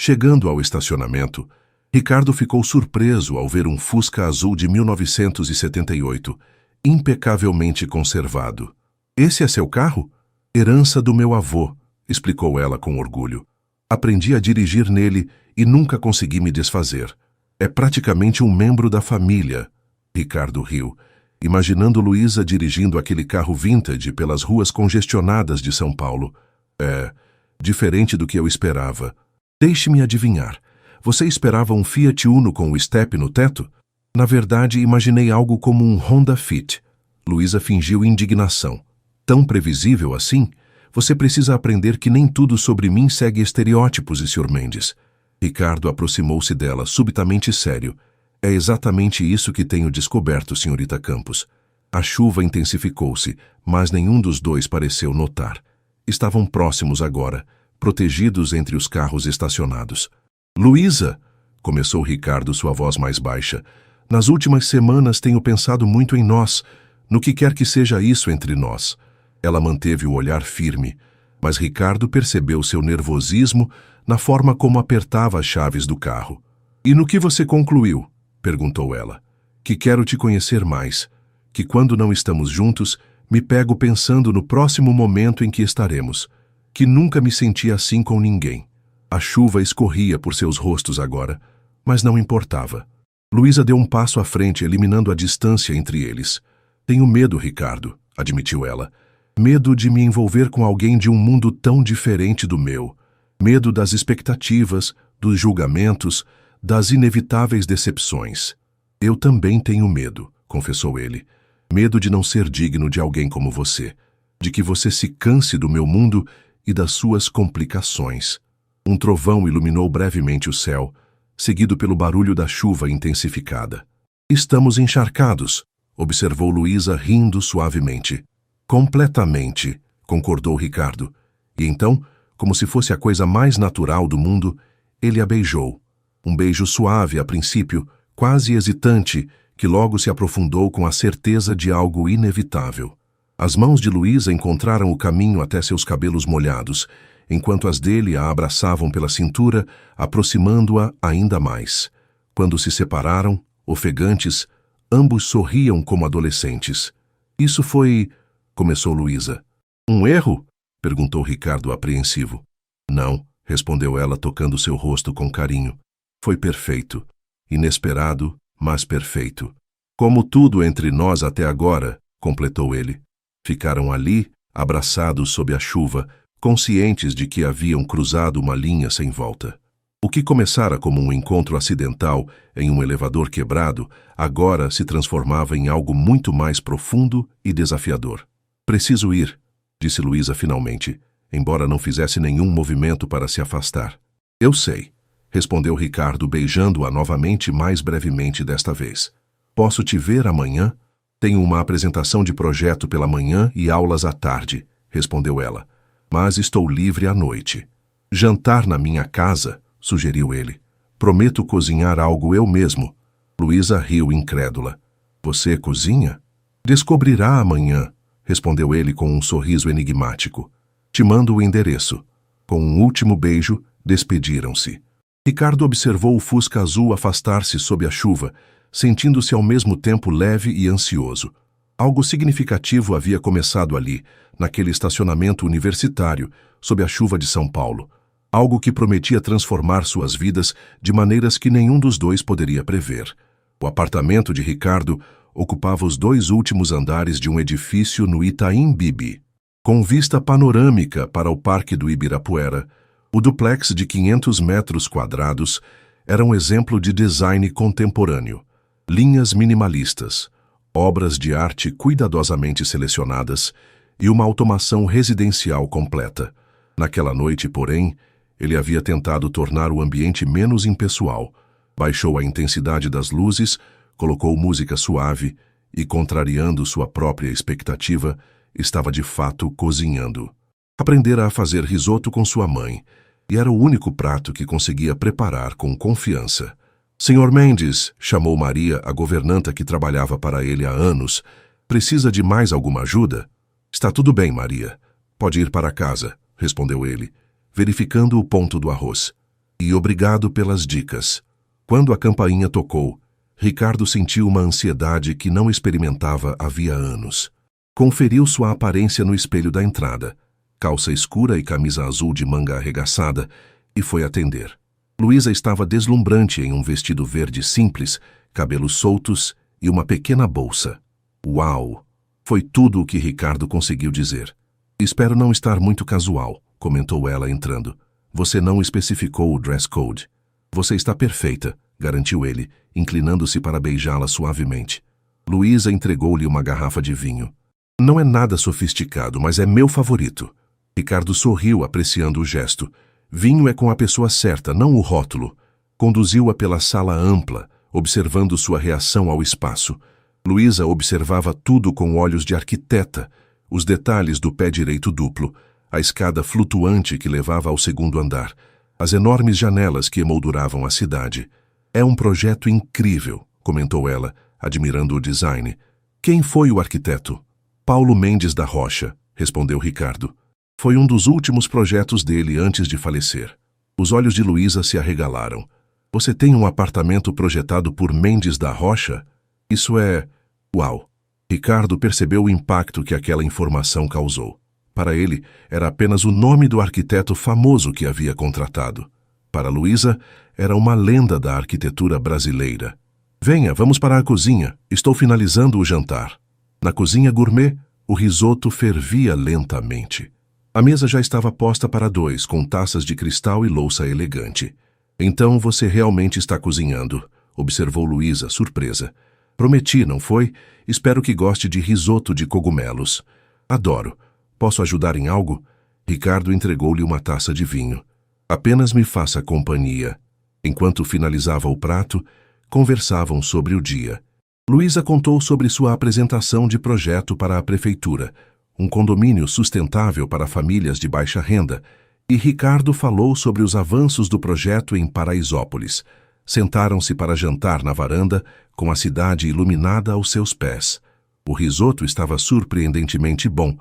Chegando ao estacionamento, Ricardo ficou surpreso ao ver um Fusca azul de 1978, impecavelmente conservado. Esse é seu carro? Herança do meu avô, explicou ela com orgulho. Aprendi a dirigir nele e nunca consegui me desfazer. É praticamente um membro da família. Ricardo riu, imaginando Luísa dirigindo aquele carro vintage pelas ruas congestionadas de São Paulo. É, diferente do que eu esperava. Deixe-me adivinhar. Você esperava um Fiat Uno com o step no teto? Na verdade, imaginei algo como um Honda Fit. Luísa fingiu indignação. Tão previsível assim? Você precisa aprender que nem tudo sobre mim segue estereótipos, Sr. Mendes. Ricardo aproximou-se dela, subitamente sério. É exatamente isso que tenho descoberto, senhorita Campos. A chuva intensificou-se, mas nenhum dos dois pareceu notar. Estavam próximos agora, protegidos entre os carros estacionados. Luísa, começou Ricardo, sua voz mais baixa, nas últimas semanas tenho pensado muito em nós, no que quer que seja isso entre nós. Ela manteve o olhar firme, mas Ricardo percebeu seu nervosismo na forma como apertava as chaves do carro. E no que você concluiu? Perguntou ela. Que quero te conhecer mais, que quando não estamos juntos, me pego pensando no próximo momento em que estaremos, que nunca me senti assim com ninguém. A chuva escorria por seus rostos agora, mas não importava. Luísa deu um passo à frente, eliminando a distância entre eles. Tenho medo, Ricardo, admitiu ela. Medo de me envolver com alguém de um mundo tão diferente do meu. Medo das expectativas, dos julgamentos, das inevitáveis decepções. Eu também tenho medo, confessou ele. Medo de não ser digno de alguém como você. De que você se canse do meu mundo e das suas complicações. Um trovão iluminou brevemente o céu, seguido pelo barulho da chuva intensificada. Estamos encharcados, observou Luísa rindo suavemente. Completamente, concordou Ricardo. E então, como se fosse a coisa mais natural do mundo, ele a beijou. Um beijo suave a princípio, quase hesitante, que logo se aprofundou com a certeza de algo inevitável. As mãos de Luísa encontraram o caminho até seus cabelos molhados, enquanto as dele a abraçavam pela cintura, aproximando-a ainda mais. Quando se separaram, ofegantes, ambos sorriam como adolescentes. Isso foi... começou Luísa. Um erro? Perguntou Ricardo apreensivo. Não, respondeu ela tocando seu rosto com carinho. Foi perfeito. Inesperado, mas perfeito. Como tudo entre nós até agora, completou ele. Ficaram ali, abraçados sob a chuva, conscientes de que haviam cruzado uma linha sem volta. O que começara como um encontro acidental em um elevador quebrado, agora se transformava em algo muito mais profundo e desafiador. Preciso ir, disse Luísa finalmente, embora não fizesse nenhum movimento para se afastar. Eu sei, respondeu Ricardo, beijando-a novamente mais brevemente desta vez. Posso te ver amanhã? Tenho uma apresentação de projeto pela manhã e aulas à tarde, respondeu ela. Mas estou livre à noite. Jantar na minha casa, sugeriu ele. Prometo cozinhar algo eu mesmo. Luísa riu incrédula. Você cozinha? Descobrirá amanhã, respondeu ele com um sorriso enigmático. Te mando o endereço. Com um último beijo, despediram-se. Ricardo observou o Fusca azul afastar-se sob a chuva, sentindo-se ao mesmo tempo leve e ansioso. Algo significativo havia começado ali, naquele estacionamento universitário, sob a chuva de São Paulo. Algo que prometia transformar suas vidas de maneiras que nenhum dos dois poderia prever. O apartamento de Ricardo ocupava os 2 últimos andares de um edifício no Itaim Bibi. Com vista panorâmica para o Parque do Ibirapuera, o duplex de 500 metros quadrados era um exemplo de design contemporâneo. Linhas minimalistas, obras de arte cuidadosamente selecionadas e uma automação residencial completa. Naquela noite, porém, ele havia tentado tornar o ambiente menos impessoal. Baixou a intensidade das luzes, colocou música suave e, contrariando sua própria expectativa, estava de fato cozinhando. Aprendera a fazer risoto com sua mãe, e era o único prato que conseguia preparar com confiança. Senhor Mendes, chamou Maria, a governanta que trabalhava para ele há anos, precisa de mais alguma ajuda? Está tudo bem, Maria. Pode ir para casa, respondeu ele, verificando o ponto do arroz. E obrigado pelas dicas. Quando a campainha tocou, Ricardo sentiu uma ansiedade que não experimentava havia anos. Conferiu sua aparência no espelho da entrada, calça escura e camisa azul de manga arregaçada, e foi atender. Luísa estava deslumbrante em um vestido verde simples, cabelos soltos e uma pequena bolsa. Uau! Foi tudo o que Ricardo conseguiu dizer. Espero não estar muito casual, comentou ela entrando. Você não especificou o dress code. Você está perfeita, garantiu ele, inclinando-se para beijá-la suavemente. Luísa entregou-lhe uma garrafa de vinho. Não é nada sofisticado, mas é meu favorito. Ricardo sorriu, apreciando o gesto. Vinho é com a pessoa certa, não o rótulo. Conduziu-a pela sala ampla, observando sua reação ao espaço. Luísa observava tudo com olhos de arquiteta, os detalhes do pé direito duplo, a escada flutuante que levava ao segundo andar, as enormes janelas que emolduravam a cidade. É um projeto incrível, comentou ela, admirando o design. Quem foi o arquiteto? Paulo Mendes da Rocha, respondeu Ricardo. Foi um dos últimos projetos dele antes de falecer. Os olhos de Luísa se arregalaram. Você tem um apartamento projetado por Mendes da Rocha? Isso é... Uau! Ricardo percebeu o impacto que aquela informação causou. Para ele, era apenas o nome do arquiteto famoso que havia contratado. Para Luísa, era uma lenda da arquitetura brasileira. Venha, vamos para a cozinha. Estou finalizando o jantar. Na cozinha gourmet, o risoto fervia lentamente. A mesa já estava posta para dois, com taças de cristal e louça elegante. Então você realmente está cozinhando, observou Luísa, surpresa. Prometi, não foi? Espero que goste de risoto de cogumelos. Adoro. Posso ajudar em algo? Ricardo entregou-lhe uma taça de vinho. Apenas me faça companhia. Enquanto finalizava o prato, conversavam sobre o dia. Luísa contou sobre sua apresentação de projeto para a prefeitura, um condomínio sustentável para famílias de baixa renda, e Ricardo falou sobre os avanços do projeto em Paraisópolis. Sentaram-se para jantar na varanda, com a cidade iluminada aos seus pés. O risoto estava surpreendentemente bom,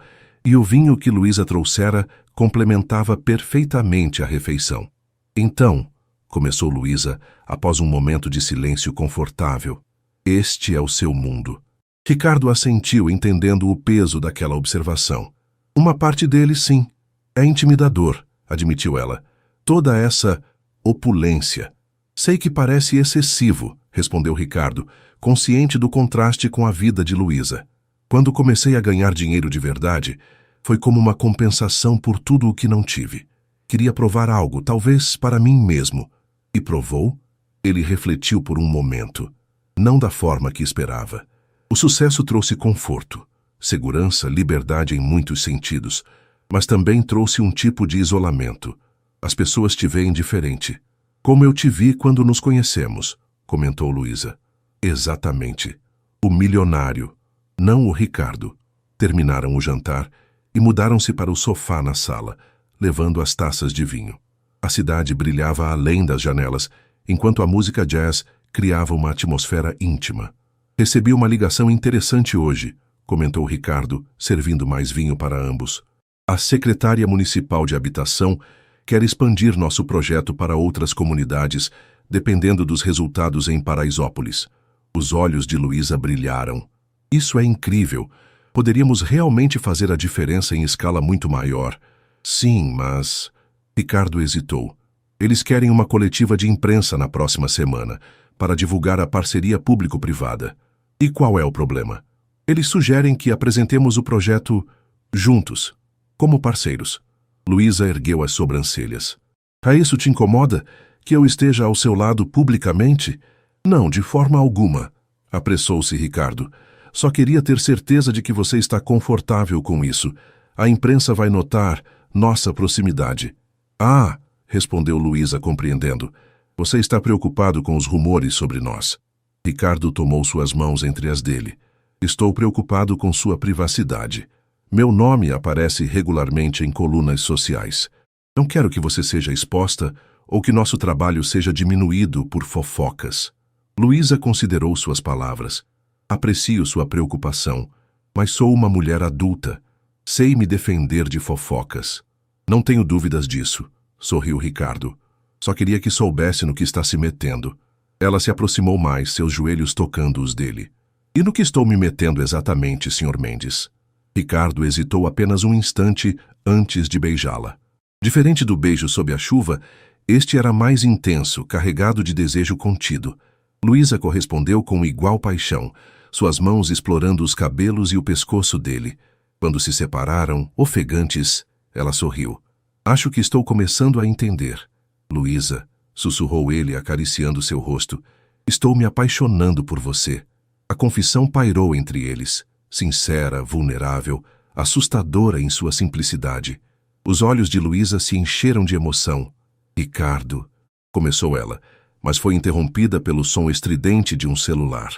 e o vinho que Luísa trouxera complementava perfeitamente a refeição. Então, começou Luísa, após um momento de silêncio confortável, este é o seu mundo. Ricardo assentiu, entendendo o peso daquela observação. Uma parte dele, sim. É intimidador, admitiu ela. Toda essa opulência. Sei que parece excessivo, respondeu Ricardo, consciente do contraste com a vida de Luísa. Quando comecei a ganhar dinheiro de verdade, foi como uma compensação por tudo o que não tive. Queria provar algo, talvez para mim mesmo. E provou? Ele refletiu por um momento. Não da forma que esperava. O sucesso trouxe conforto, segurança, liberdade em muitos sentidos, mas também trouxe um tipo de isolamento. As pessoas te veem diferente. Como eu te vi quando nos conhecemos, comentou Luísa. Exatamente. O milionário, não o Ricardo. Terminaram o jantar e mudaram-se para o sofá na sala, levando as taças de vinho. A cidade brilhava além das janelas, enquanto a música jazz criava uma atmosfera íntima. Recebi uma ligação interessante hoje, comentou Ricardo, servindo mais vinho para ambos. A secretária municipal de habitação quer expandir nosso projeto para outras comunidades, dependendo dos resultados em Paraisópolis. Os olhos de Luísa brilharam. Isso é incrível. Poderíamos realmente fazer a diferença em escala muito maior. Sim, mas... Ricardo hesitou. Eles querem uma coletiva de imprensa na próxima semana, para divulgar a parceria público-privada. E qual é o problema? Eles sugerem que apresentemos o projeto juntos, como parceiros. Luísa ergueu as sobrancelhas. A isso te incomoda? Que eu esteja ao seu lado publicamente? Não, de forma alguma. Apressou-se Ricardo. Só queria ter certeza de que você está confortável com isso. A imprensa vai notar nossa proximidade. Ah, respondeu Luísa, compreendendo. Você está preocupado com os rumores sobre nós. Ricardo tomou suas mãos entre as dele. Estou preocupado com sua privacidade. Meu nome aparece regularmente em colunas sociais. Não quero que você seja exposta ou que nosso trabalho seja diminuído por fofocas. Luísa considerou suas palavras. Aprecio sua preocupação, mas sou uma mulher adulta. Sei me defender de fofocas. Não tenho dúvidas disso, sorriu Ricardo. Só queria que soubesse no que está se metendo. Ela se aproximou mais, seus joelhos tocando os dele. E no que estou me metendo exatamente, Sr. Mendes? Ricardo hesitou apenas um instante antes de beijá-la. Diferente do beijo sob a chuva, este era mais intenso, carregado de desejo contido. Luísa correspondeu com igual paixão, suas mãos explorando os cabelos e o pescoço dele. Quando se separaram, ofegantes, ela sorriu. Acho que estou começando a entender. Luísa, sussurrou ele acariciando seu rosto, estou me apaixonando por você. A confissão pairou entre eles, sincera, vulnerável, assustadora em sua simplicidade. Os olhos de Luísa se encheram de emoção. Ricardo, começou ela, mas foi interrompida pelo som estridente de um celular.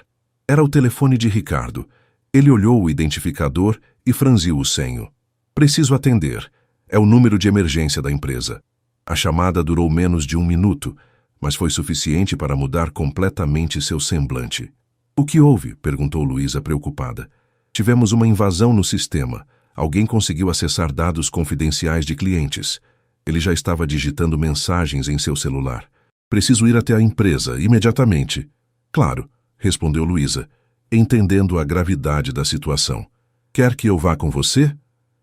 Era o telefone de Ricardo. Ele olhou o identificador e franziu o senho. Preciso atender. É o número de emergência da empresa. A chamada durou menos de 1 minuto, mas foi suficiente para mudar completamente seu semblante. O que houve? Perguntou Luísa preocupada. Tivemos uma invasão no sistema. Alguém conseguiu acessar dados confidenciais de clientes. Ele já estava digitando mensagens em seu celular. Preciso ir até a empresa, imediatamente. Claro, respondeu Luísa, entendendo a gravidade da situação. Quer que eu vá com você?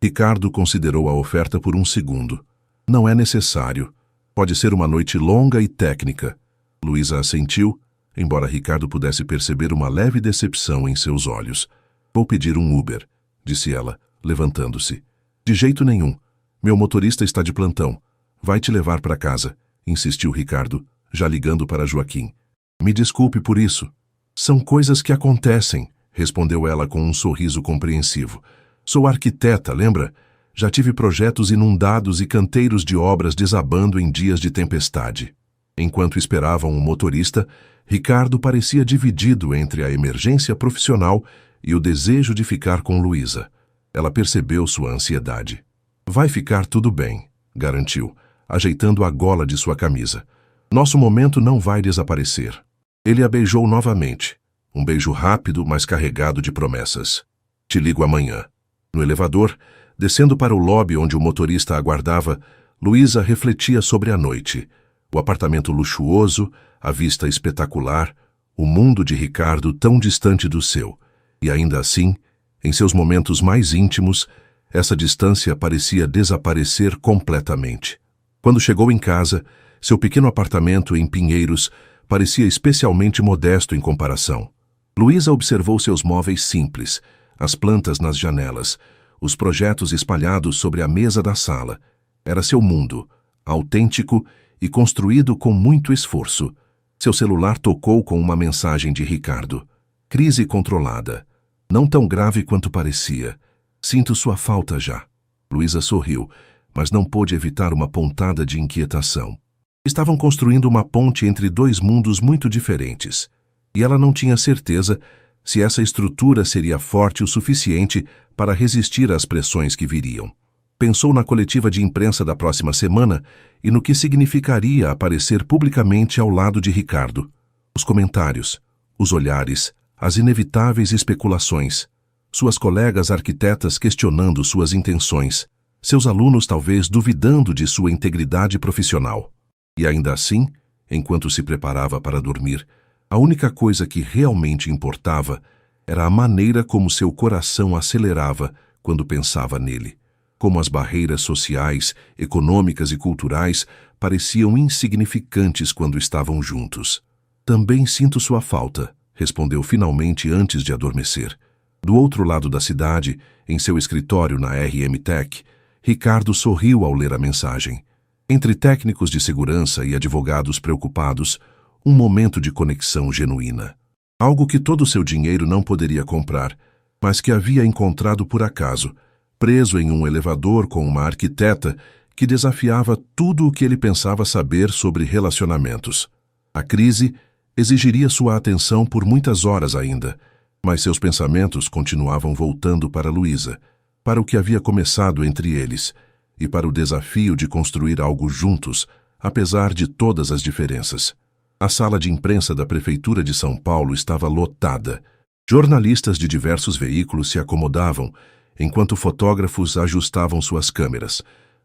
Ricardo considerou a oferta por um segundo. Não é necessário. Pode ser uma noite longa e técnica. Luísa assentiu, embora Ricardo pudesse perceber uma leve decepção em seus olhos. Vou pedir um Uber, disse ela, levantando-se. De jeito nenhum. Meu motorista está de plantão. Vai te levar para casa, insistiu Ricardo, já ligando para Joaquim. Me desculpe por isso. São coisas que acontecem, respondeu ela com um sorriso compreensivo. Sou arquiteta, lembra? Já tive projetos inundados e canteiros de obras desabando em dias de tempestade. Enquanto esperavam um motorista, Ricardo parecia dividido entre a emergência profissional e o desejo de ficar com Luísa. Ela percebeu sua ansiedade. Vai ficar tudo bem, garantiu, ajeitando a gola de sua camisa. Nosso momento não vai desaparecer. Ele a beijou novamente. Um beijo rápido, mas carregado de promessas. Te ligo amanhã. No elevador, descendo para o lobby onde o motorista aguardava, Luísa refletia sobre a noite. O apartamento luxuoso, a vista espetacular, o mundo de Ricardo tão distante do seu. E ainda assim, em seus momentos mais íntimos, essa distância parecia desaparecer completamente. Quando chegou em casa, seu pequeno apartamento em Pinheiros parecia especialmente modesto em comparação. Luísa observou seus móveis simples, as plantas nas janelas, os projetos espalhados sobre a mesa da sala. Era seu mundo, autêntico e construído com muito esforço. Seu celular tocou com uma mensagem de Ricardo. Crise controlada. Não tão grave quanto parecia. Sinto sua falta já. Luísa sorriu, mas não pôde evitar uma pontada de inquietação. Estavam construindo uma ponte entre dois mundos muito diferentes, e ela não tinha certeza se essa estrutura seria forte o suficiente para resistir às pressões que viriam. Pensou na coletiva de imprensa da próxima semana e no que significaria aparecer publicamente ao lado de Ricardo. Os comentários, os olhares, as inevitáveis especulações, suas colegas arquitetas questionando suas intenções, seus alunos talvez duvidando de sua integridade profissional. E ainda assim, enquanto se preparava para dormir, a única coisa que realmente importava era a maneira como seu coração acelerava quando pensava nele. Como as barreiras sociais, econômicas e culturais pareciam insignificantes quando estavam juntos. Também sinto sua falta, respondeu finalmente antes de adormecer. Do outro lado da cidade, em seu escritório na RM Tech, Ricardo sorriu ao ler a mensagem. Entre técnicos de segurança e advogados preocupados, um momento de conexão genuína. Algo que todo seu dinheiro não poderia comprar, mas que havia encontrado por acaso, preso em um elevador com uma arquiteta que desafiava tudo o que ele pensava saber sobre relacionamentos. A crise exigiria sua atenção por muitas horas ainda, Mas seus pensamentos continuavam voltando para Luísa, para o que havia começado entre eles, e para o desafio de construir algo juntos, apesar de todas as diferenças. A sala de imprensa da Prefeitura de São Paulo estava lotada. Jornalistas de diversos veículos se acomodavam, enquanto fotógrafos ajustavam suas câmeras.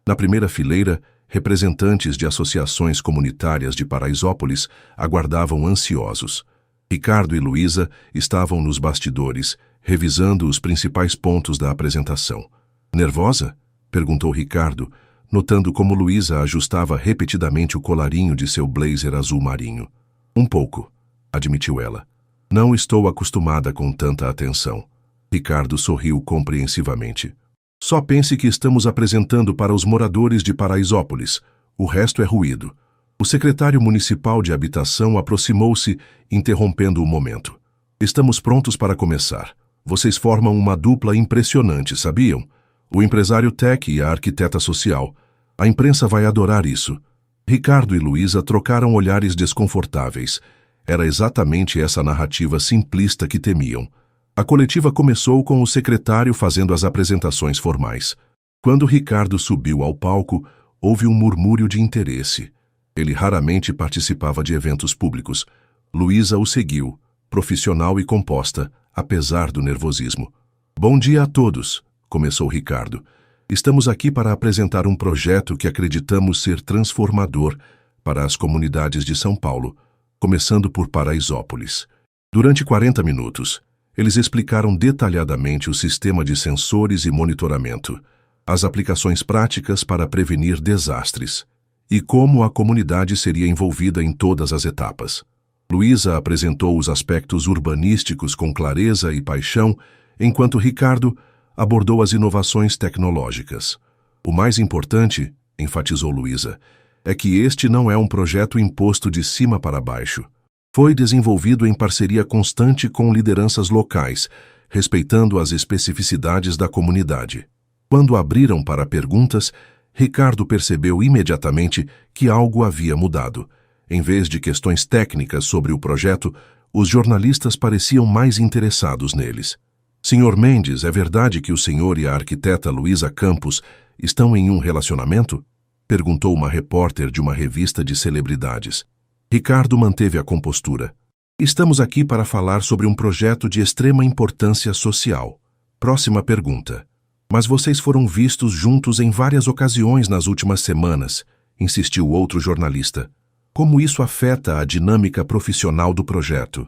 Na primeira fileira, representantes de associações comunitárias de Paraisópolis aguardavam ansiosos. Ricardo e Luísa estavam nos bastidores, revisando os principais pontos da apresentação. "Nervosa?" perguntou Ricardo, notando como Luísa ajustava repetidamente o colarinho de seu blazer azul marinho. "Um pouco", admitiu ela. "Não estou acostumada com tanta atenção." Ricardo sorriu compreensivamente. "Só pense que estamos apresentando para os moradores de Paraisópolis. O resto é ruído." O secretário municipal de habitação aproximou-se, interrompendo o momento. "Estamos prontos para começar. Vocês formam uma dupla impressionante, sabiam? O empresário tech e a arquiteta social. A imprensa vai adorar isso." Ricardo e Luísa trocaram olhares desconfortáveis. Era exatamente essa narrativa simplista que temiam. A coletiva começou com o secretário fazendo as apresentações formais. Quando Ricardo subiu ao palco, houve um murmúrio de interesse. Ele raramente participava de eventos públicos. Luísa o seguiu, profissional e composta, apesar do nervosismo. "Bom dia a todos", começou Ricardo. "Estamos aqui para apresentar um projeto que acreditamos ser transformador para as comunidades de São Paulo, começando por Paraisópolis." Durante 40 minutos, eles explicaram detalhadamente o sistema de sensores e monitoramento, as aplicações práticas para prevenir desastres e como a comunidade seria envolvida em todas as etapas. Luísa apresentou os aspectos urbanísticos com clareza e paixão, enquanto Ricardo abordou as inovações tecnológicas. "O mais importante", enfatizou Luísa, "é que este não é um projeto imposto de cima para baixo. Foi desenvolvido em parceria constante com lideranças locais, respeitando as especificidades da comunidade." Quando abriram para perguntas, Ricardo percebeu imediatamente que algo havia mudado. Em vez de questões técnicas sobre o projeto, os jornalistas pareciam mais interessados neles. "Senhor Mendes, é verdade que o senhor e a arquiteta Luísa Campos estão em um relacionamento?" perguntou uma repórter de uma revista de celebridades. Ricardo manteve a compostura. "Estamos aqui para falar sobre um projeto de extrema importância social." Próxima pergunta. "Mas vocês foram vistos juntos em várias ocasiões nas últimas semanas", insistiu outro jornalista. "Como isso afeta a dinâmica profissional do projeto?"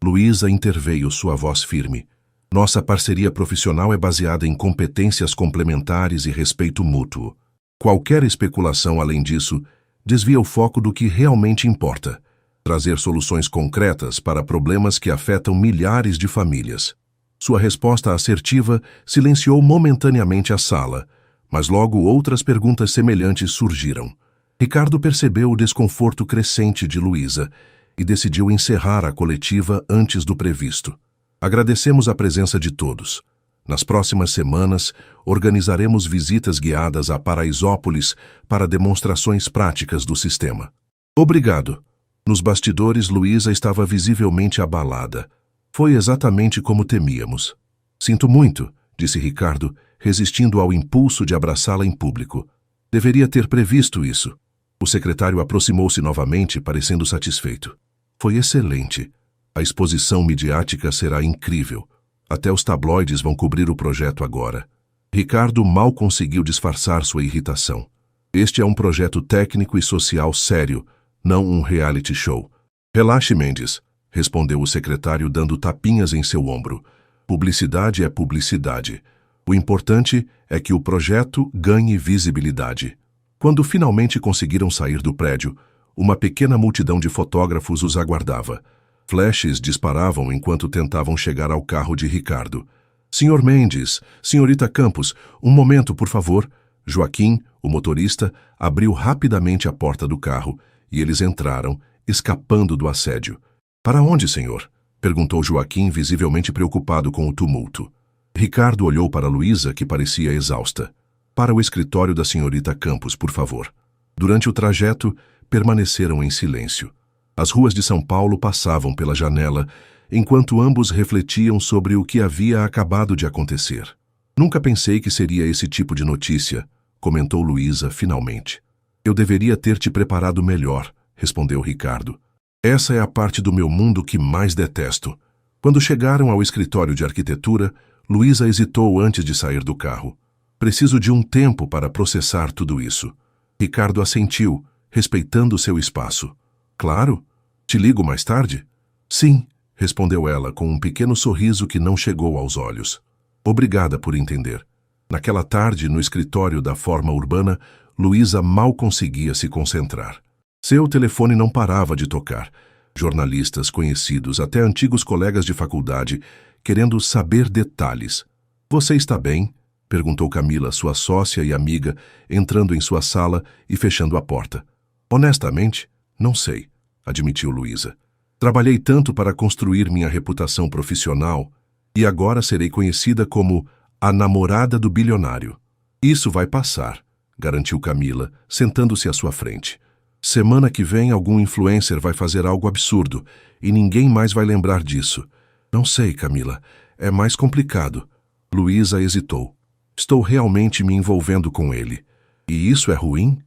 Luísa interveio, sua voz firme. "Nossa parceria profissional é baseada em competências complementares e respeito mútuo. Qualquer especulação além disso desvia o foco do que realmente importa: trazer soluções concretas para problemas que afetam milhares de famílias." Sua resposta assertiva silenciou momentaneamente a sala, mas logo outras perguntas semelhantes surgiram. Ricardo percebeu o desconforto crescente de Luísa e decidiu encerrar a coletiva antes do previsto. "Agradecemos a presença de todos. Nas próximas semanas, organizaremos visitas guiadas a Paraisópolis para demonstrações práticas do sistema." "Obrigado." Nos bastidores, Luísa estava visivelmente abalada. "Foi exatamente como temíamos." "Sinto muito", disse Ricardo, resistindo ao impulso de abraçá-la em público. "Deveria ter previsto isso." O secretário aproximou-se novamente, parecendo satisfeito. "Foi excelente. A exposição midiática será incrível. Até os tabloides vão cobrir o projeto agora." Ricardo mal conseguiu disfarçar sua irritação. "Este é um projeto técnico e social sério, não um reality show." "Relaxe, Mendes", respondeu o secretário dando tapinhas em seu ombro. "Publicidade é publicidade. O importante é que o projeto ganhe visibilidade." Quando finalmente conseguiram sair do prédio, uma pequena multidão de fotógrafos os aguardava. Flashes disparavam enquanto tentavam chegar ao carro de Ricardo. "Senhor Mendes, senhorita Campos, um momento, por favor." Joaquim, o motorista, abriu rapidamente a porta do carro e eles entraram, escapando do assédio. "Para onde, senhor?" perguntou Joaquim, visivelmente preocupado com o tumulto. Ricardo olhou para Luísa, que parecia exausta. "Para o escritório da senhorita Campos, por favor." Durante o trajeto, permaneceram em silêncio. As ruas de São Paulo passavam pela janela enquanto ambos refletiam sobre o que havia acabado de acontecer. Nunca pensei que seria esse tipo de notícia, comentou Luísa finalmente. Eu deveria ter te preparado melhor, respondeu Ricardo. Essa é a parte do meu mundo que mais detesto. Quando chegaram ao escritório de arquitetura, Luísa hesitou antes de sair do carro. Preciso de um tempo para processar tudo isso. Ricardo assentiu, respeitando seu espaço. Claro. Te ligo mais tarde? Sim, respondeu ela com um pequeno sorriso que não chegou aos olhos. Obrigada por entender. Naquela tarde, no escritório da Forma Urbana, Luísa mal conseguia se concentrar. Seu telefone não parava de tocar. Jornalistas conhecidos, até antigos colegas de faculdade, querendo saber detalhes. Você está bem? Perguntou Camila, sua sócia e amiga, entrando em sua sala e fechando a porta. Honestamente, não sei, admitiu Luísa. Trabalhei tanto para construir minha reputação profissional e agora serei conhecida como a namorada do bilionário. Isso vai passar, garantiu Camila, sentando-se à sua frente. Semana que vem algum influencer vai fazer algo absurdo e ninguém mais vai lembrar disso. Não sei, Camila, é mais complicado. Luísa hesitou. Estou realmente me envolvendo com ele. E isso é ruim?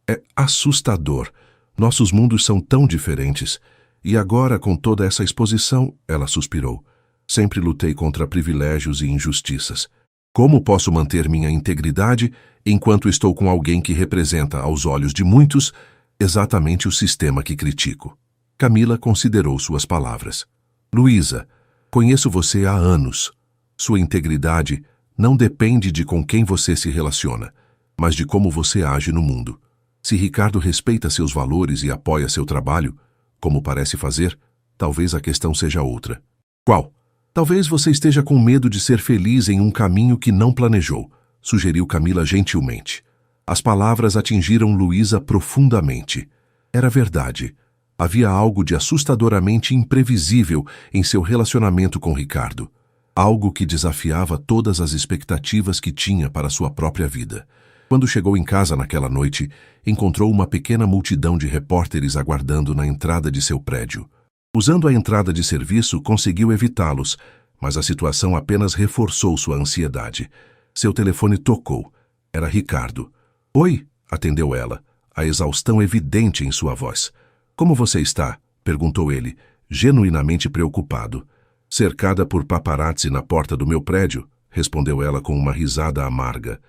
É assustador. Nossos mundos são tão diferentes. E agora, com toda essa exposição, ela suspirou. Sempre lutei contra privilégios e injustiças. Como posso manter minha integridade enquanto estou com alguém que representa, aos olhos de muitos, exatamente o sistema que critico? Camila considerou suas palavras. Luísa, conheço você há anos. Sua integridade não depende de com quem você se relaciona, mas de como você age no mundo. Se Ricardo respeita seus valores e apoia seu trabalho, como parece fazer, talvez a questão seja outra. Qual? Talvez você esteja com medo de ser feliz em um caminho que não planejou, sugeriu Camila gentilmente. As palavras atingiram Luísa profundamente. Era verdade. Havia algo de assustadoramente imprevisível em seu relacionamento com Ricardo. Algo que desafiava todas as expectativas que tinha para sua própria vida. Quando chegou em casa naquela noite, encontrou uma pequena multidão de repórteres aguardando na entrada de seu prédio. Usando a entrada de serviço, conseguiu evitá-los, mas a situação apenas reforçou sua ansiedade. Seu telefone tocou. Era Ricardo. Oi, atendeu ela, a exaustão evidente em sua voz. Como você está? Perguntou ele, genuinamente preocupado. Cercada por paparazzi na porta do meu prédio, respondeu ela com uma risada amarga.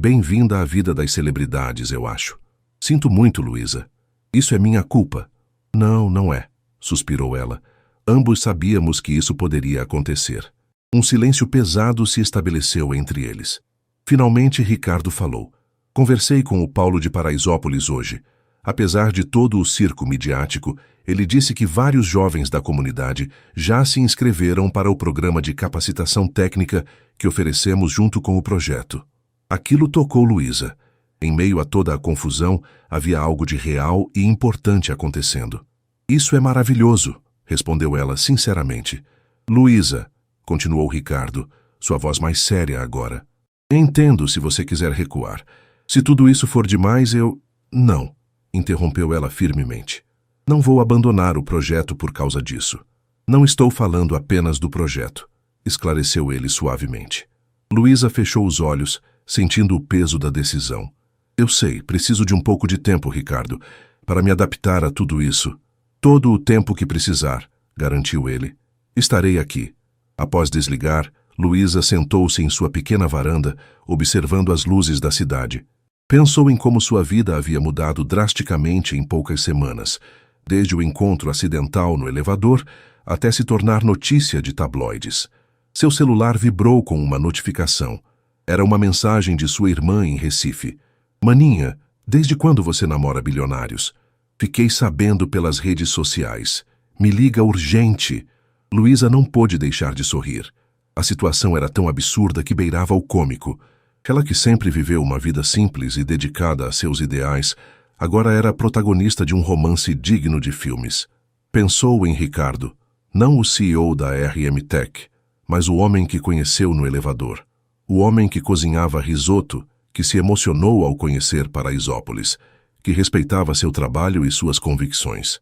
Bem-vinda à vida das celebridades, eu acho. Sinto muito, Luísa. Isso é minha culpa. Não, não é, suspirou ela. Ambos sabíamos que isso poderia acontecer. Um silêncio pesado se estabeleceu entre eles. Finalmente, Ricardo falou. Conversei com o Paulo de Paraisópolis hoje. Apesar de todo o circo midiático, ele disse que vários jovens da comunidade já se inscreveram para o programa de capacitação técnica que oferecemos junto com o projeto. Aquilo tocou Luísa. Em meio a toda a confusão, havia algo de real e importante acontecendo. Isso é maravilhoso, respondeu ela sinceramente. Luísa, continuou Ricardo, sua voz mais séria agora. Entendo se você quiser recuar. Se tudo isso for demais, eu... Não, interrompeu ela firmemente. Não vou abandonar o projeto por causa disso. Não estou falando apenas do projeto, esclareceu ele suavemente. Luísa fechou os olhos, sentindo o peso da decisão. Eu sei, preciso de um pouco de tempo, Ricardo, para me adaptar a tudo isso. Todo o tempo que precisar, garantiu ele. Estarei aqui. Após desligar, Luísa sentou-se em sua pequena varanda, observando as luzes da cidade. Pensou em como sua vida havia mudado drasticamente em poucas semanas, desde o encontro acidental no elevador até se tornar notícia de tabloides. Seu celular vibrou com uma notificação. Era uma mensagem de sua irmã em Recife. Maninha, desde quando você namora bilionários? Fiquei sabendo pelas redes sociais. Me liga urgente. Luísa não pôde deixar de sorrir. A situação era tão absurda que beirava o cômico. Ela que sempre viveu uma vida simples e dedicada a seus ideais, agora era protagonista de um romance digno de filmes. Pensou em Ricardo, não o CEO da RM Tech, mas o homem que conheceu no elevador. O homem que cozinhava risoto, que se emocionou ao conhecer Paraisópolis, que respeitava seu trabalho e suas convicções.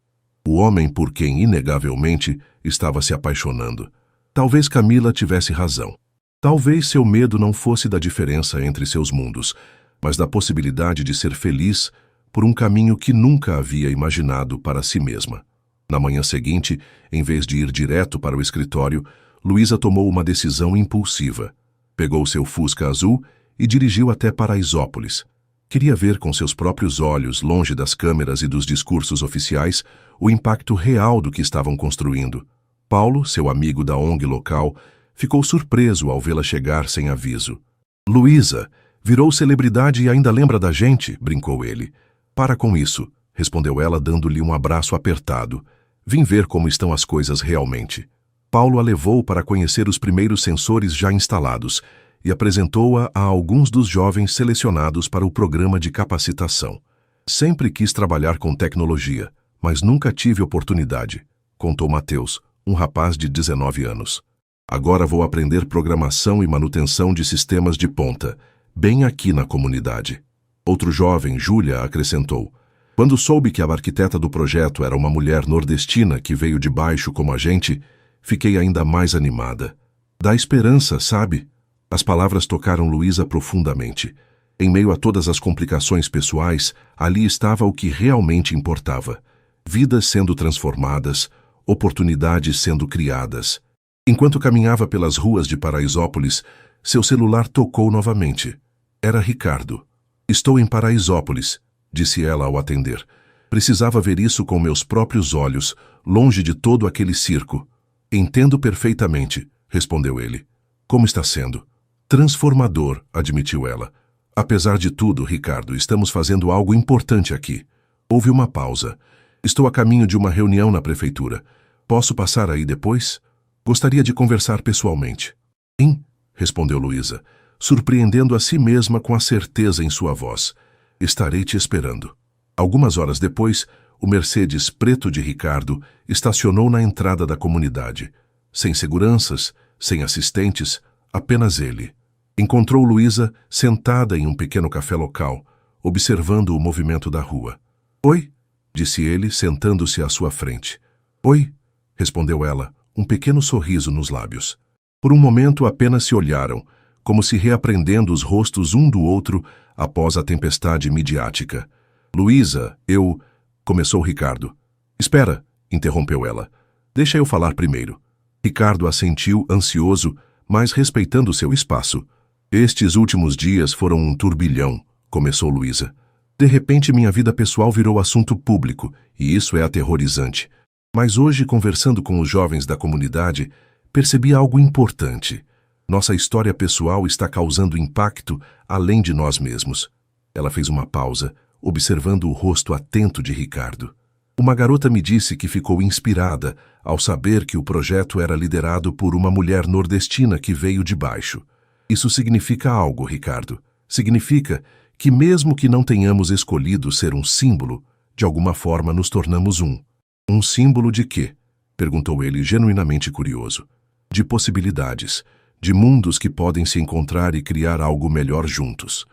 O homem por quem, inegavelmente, estava se apaixonando. Talvez Camila tivesse razão. Talvez seu medo não fosse da diferença entre seus mundos, mas da possibilidade de ser feliz por um caminho que nunca havia imaginado para si mesma. Na manhã seguinte, em vez de ir direto para o escritório, Luísa tomou uma decisão impulsiva. Pegou seu Fusca azul e dirigiu até Paraisópolis. Queria ver com seus próprios olhos, longe das câmeras e dos discursos oficiais, o impacto real do que estavam construindo. Paulo, seu amigo da ONG local, ficou surpreso ao vê-la chegar sem aviso. Luísa, virou celebridade e ainda lembra da gente, brincou ele. Para com isso, respondeu ela dando-lhe um abraço apertado. Vim ver como estão as coisas realmente. Paulo a levou para conhecer os primeiros sensores já instalados e apresentou-a a alguns dos jovens selecionados para o programa de capacitação. Sempre quis trabalhar com tecnologia, mas nunca tive oportunidade, contou Mateus, um rapaz de 19 anos. Agora vou aprender programação e manutenção de sistemas de ponta, bem aqui na comunidade. Outro jovem, Júlia, acrescentou. Quando soube que a arquiteta do projeto era uma mulher nordestina que veio de baixo como a gente, fiquei ainda mais animada. Dá esperança, sabe? As palavras tocaram Luísa profundamente. Em meio a todas as complicações pessoais, ali estava o que realmente importava. Vidas sendo transformadas, oportunidades sendo criadas. Enquanto caminhava pelas ruas de Paraisópolis, seu celular tocou novamente. Era Ricardo. Estou em Paraisópolis, disse ela ao atender. Precisava ver isso com meus próprios olhos, longe de todo aquele circo. Entendo perfeitamente, respondeu ele. Como está sendo? Transformador, admitiu ela. Apesar de tudo, Ricardo, estamos fazendo algo importante aqui. Houve uma pausa. Estou a caminho de uma reunião na prefeitura. Posso passar aí depois? Gostaria de conversar pessoalmente. Sim, respondeu Luísa, surpreendendo a si mesma com a certeza em sua voz. Estarei te esperando. Algumas horas depois, o Mercedes preto de Ricardo estacionou na entrada da comunidade. Sem seguranças, sem assistentes, apenas ele. Encontrou Luísa sentada em um pequeno café local, observando o movimento da rua. Oi, disse ele, sentando-se à sua frente. Oi, respondeu ela, um pequeno sorriso nos lábios. Por um momento apenas se olharam, como se reaprendendo os rostos um do outro após a tempestade midiática. Luísa, eu... começou Ricardo. Espera, interrompeu ela. Deixa eu falar primeiro. Ricardo assentiu, ansioso, mas respeitando seu espaço. Estes últimos dias foram um turbilhão, começou Luísa. De repente minha vida pessoal virou assunto público, e isso é aterrorizante. Mas hoje, conversando com os jovens da comunidade, percebi algo importante. Nossa história pessoal está causando impacto além de nós mesmos. Ela fez uma pausa, observando o rosto atento de Ricardo. Uma garota me disse que ficou inspirada ao saber que o projeto era liderado por uma mulher nordestina que veio de baixo. Isso significa algo, Ricardo. Significa que mesmo que não tenhamos escolhido ser um símbolo, de alguma forma nos tornamos um. Um símbolo de quê? Perguntou ele, genuinamente curioso. De possibilidades, de mundos que podem se encontrar e criar algo melhor juntos.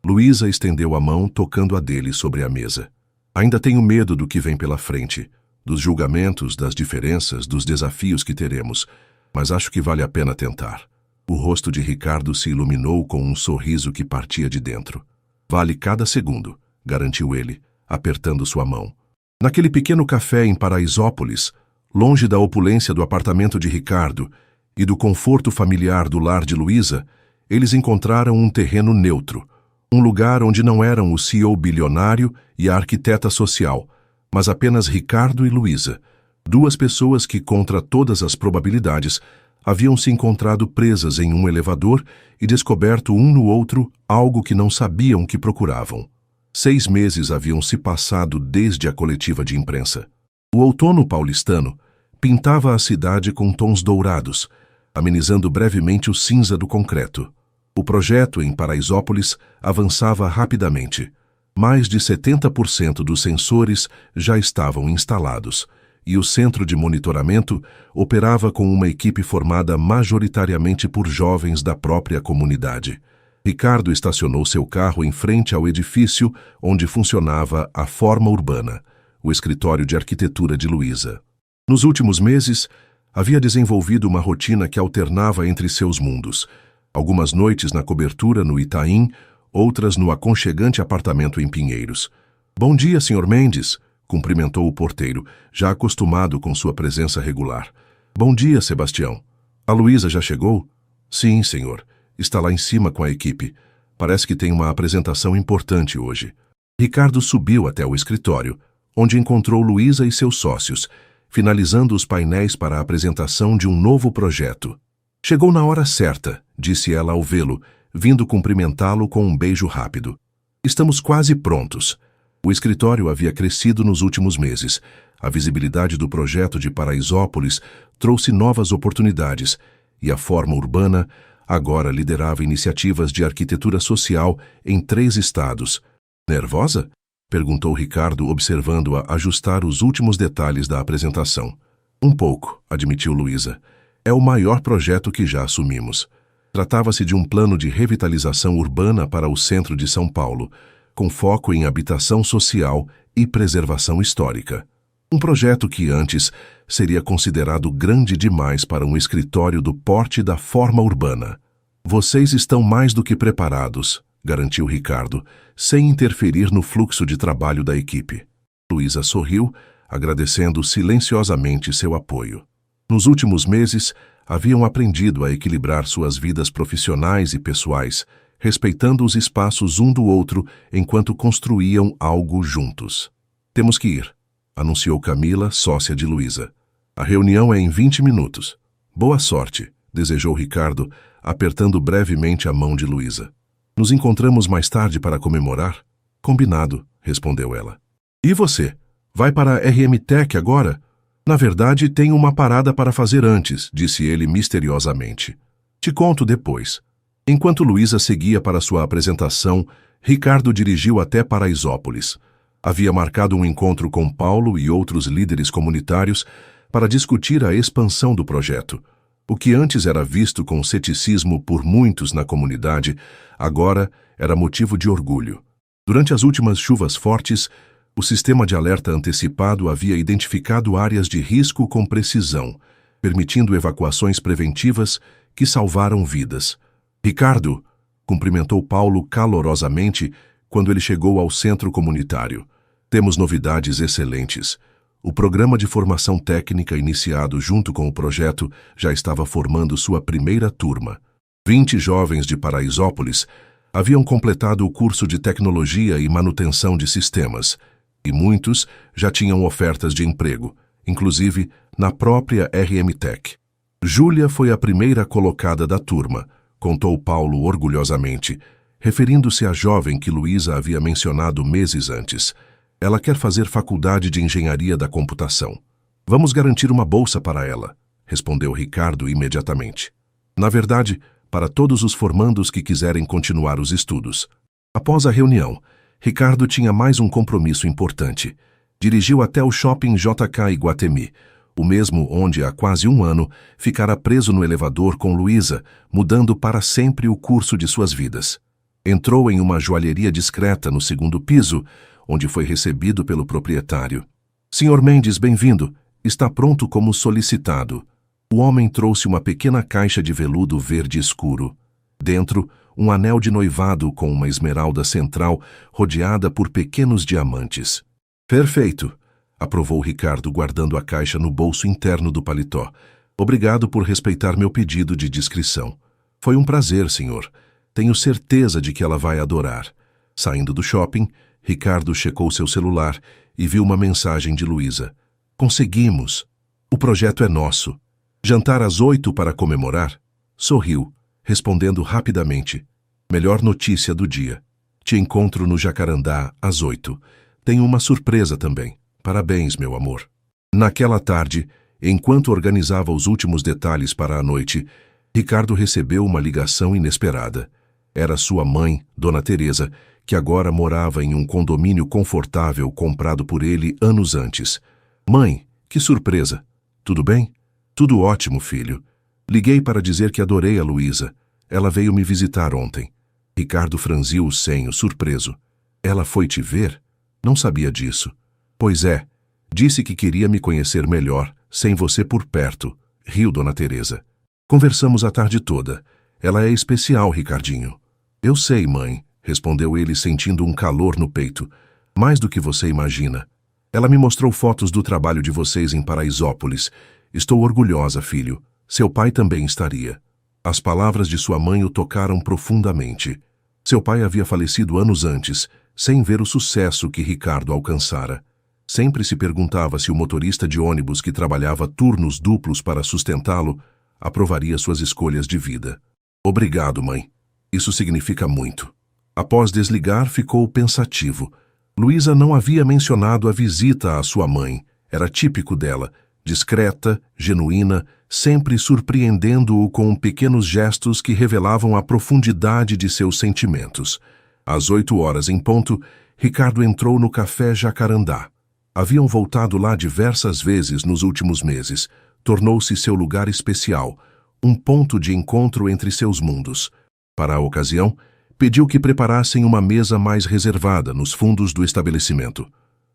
Luísa estendeu a mão, tocando a dele sobre a mesa. Ainda tenho medo do que vem pela frente, dos julgamentos, das diferenças, dos desafios que teremos, mas acho que vale a pena tentar. O rosto de Ricardo se iluminou com um sorriso que partia de dentro. Vale cada segundo, garantiu ele, apertando sua mão. Naquele pequeno café em Paraisópolis, longe da opulência do apartamento de Ricardo e do conforto familiar do lar de Luísa, eles encontraram um terreno neutro, um lugar onde não eram o CEO bilionário e a arquiteta social, mas apenas Ricardo e Luísa, duas pessoas que, contra todas as probabilidades, haviam se encontrado presas em um elevador e descoberto um no outro algo que não sabiam que procuravam. 6 meses haviam se passado desde a coletiva de imprensa. O outono paulistano pintava a cidade com tons dourados, amenizando brevemente o cinza do concreto. O projeto em Paraisópolis avançava rapidamente. Mais de 70% dos sensores já estavam instalados, e o centro de monitoramento operava com uma equipe formada majoritariamente por jovens da própria comunidade. Ricardo estacionou seu carro em frente ao edifício onde funcionava a Forma Urbana, o escritório de arquitetura de Luísa. Nos últimos meses, havia desenvolvido uma rotina que alternava entre seus mundos. Algumas noites na cobertura no Itaim, outras no aconchegante apartamento em Pinheiros. "Bom dia, Sr. Mendes", cumprimentou o porteiro, já acostumado com sua presença regular. "Bom dia, Sebastião. A Luísa já chegou?" "Sim, senhor. Está lá em cima com a equipe. Parece que tem uma apresentação importante hoje." Ricardo subiu até o escritório, onde encontrou Luísa e seus sócios, finalizando os painéis para a apresentação de um novo projeto. "Chegou na hora certa", disse ela ao vê-lo, vindo cumprimentá-lo com um beijo rápido. "Estamos quase prontos." O escritório havia crescido nos últimos meses. A visibilidade do projeto de Paraisópolis trouxe novas oportunidades, e a Forma Urbana agora liderava iniciativas de arquitetura social em 3 estados. "Nervosa?", perguntou Ricardo, observando-a ajustar os últimos detalhes da apresentação. "Um pouco", admitiu Luísa. "É o maior projeto que já assumimos." Tratava-se de um plano de revitalização urbana para o centro de São Paulo, com foco em habitação social e preservação histórica. Um projeto que antes seria considerado grande demais para um escritório do porte da Forma Urbana. "Vocês estão mais do que preparados", garantiu Ricardo, sem interferir no fluxo de trabalho da equipe. Luísa sorriu, agradecendo silenciosamente seu apoio. Nos últimos meses, haviam aprendido a equilibrar suas vidas profissionais e pessoais, respeitando os espaços um do outro enquanto construíam algo juntos. "Temos que ir", anunciou Camila, sócia de Luísa. "A reunião é em 20 minutos. Boa sorte", desejou Ricardo, apertando brevemente a mão de Luísa. "Nos encontramos mais tarde para comemorar?" "Combinado", respondeu ela. "E você? Vai para a RM Tech agora?" "Na verdade, tenho uma parada para fazer antes", disse ele misteriosamente. "Te conto depois." Enquanto Luísa seguia para sua apresentação, Ricardo dirigiu até Paraisópolis. Havia marcado um encontro com Paulo e outros líderes comunitários para discutir a expansão do projeto. O que antes era visto com ceticismo por muitos na comunidade, agora era motivo de orgulho. Durante as últimas chuvas fortes, o sistema de alerta antecipado havia identificado áreas de risco com precisão, permitindo evacuações preventivas que salvaram vidas. "Ricardo", cumprimentou Paulo calorosamente quando ele chegou ao centro comunitário. "Temos novidades excelentes. O programa de formação técnica iniciado junto com o projeto já estava formando sua primeira turma. 20 jovens de Paraisópolis haviam completado o curso de tecnologia e manutenção de sistemas, e muitos já tinham ofertas de emprego, inclusive na própria RM Tech. Júlia foi a primeira colocada da turma, contou Paulo orgulhosamente, referindo-se à jovem que Luísa havia mencionado meses antes. "Ela quer fazer faculdade de engenharia da computação. Vamos garantir uma bolsa para ela", respondeu Ricardo imediatamente. "Na verdade, para todos os formandos que quiserem continuar os estudos." Após a reunião, Ricardo tinha mais um compromisso importante. Dirigiu até o shopping JK Iguatemi, o mesmo onde há quase um ano ficara preso no elevador com Luísa, mudando para sempre o curso de suas vidas. Entrou em uma joalheria discreta no 2º piso, onde foi recebido pelo proprietário. "Sr. Mendes, bem-vindo. Está pronto como solicitado." O homem trouxe uma pequena caixa de veludo verde escuro. Dentro, um anel de noivado com uma esmeralda central rodeada por pequenos diamantes. "Perfeito", aprovou Ricardo, guardando a caixa no bolso interno do paletó. "Obrigado por respeitar meu pedido de discrição." "Foi um prazer, senhor. Tenho certeza de que ela vai adorar." Saindo do shopping, Ricardo checou seu celular e viu uma mensagem de Luísa. "Conseguimos. O projeto é nosso. Jantar às 8 para comemorar?" Sorriu, respondendo rapidamente. "Melhor notícia do dia. Te encontro no Jacarandá às 8. Tenho uma surpresa também. Parabéns, meu amor." Naquela tarde, enquanto organizava os últimos detalhes para a noite, Ricardo recebeu uma ligação inesperada. Era sua mãe, Dona Teresa, que agora morava em um condomínio confortável comprado por ele anos antes. "Mãe, que surpresa! Tudo bem?" "Tudo ótimo, filho. Liguei para dizer que adorei a Luísa. Ela veio me visitar ontem." Ricardo franziu o senho, surpreso. "Ela foi te ver? Não sabia disso." Pois é, disse que queria me conhecer melhor, sem você por perto, riu Dona Teresa. Conversamos a tarde toda. Ela é especial, Ricardinho. Eu sei, mãe, respondeu ele sentindo um calor no peito. Mais do que você imagina. Ela me mostrou fotos do trabalho de vocês em Paraisópolis. Estou orgulhosa, filho. Seu pai também estaria. As palavras de sua mãe o tocaram profundamente. Seu pai havia falecido anos antes, sem ver o sucesso que Ricardo alcançara. Sempre se perguntava se o motorista de ônibus que trabalhava turnos duplos para sustentá-lo aprovaria suas escolhas de vida. Obrigado, mãe. Isso significa muito. Após desligar, ficou pensativo. Luísa não havia mencionado a visita à sua mãe. Era típico dela, discreta, genuína, sempre surpreendendo-o com pequenos gestos que revelavam a profundidade de seus sentimentos. Às 8h em ponto, Ricardo entrou no Café Jacarandá. Haviam voltado lá diversas vezes nos últimos meses. Tornou-se seu lugar especial, um ponto de encontro entre seus mundos. Para a ocasião, pediu que preparassem uma mesa mais reservada nos fundos do estabelecimento.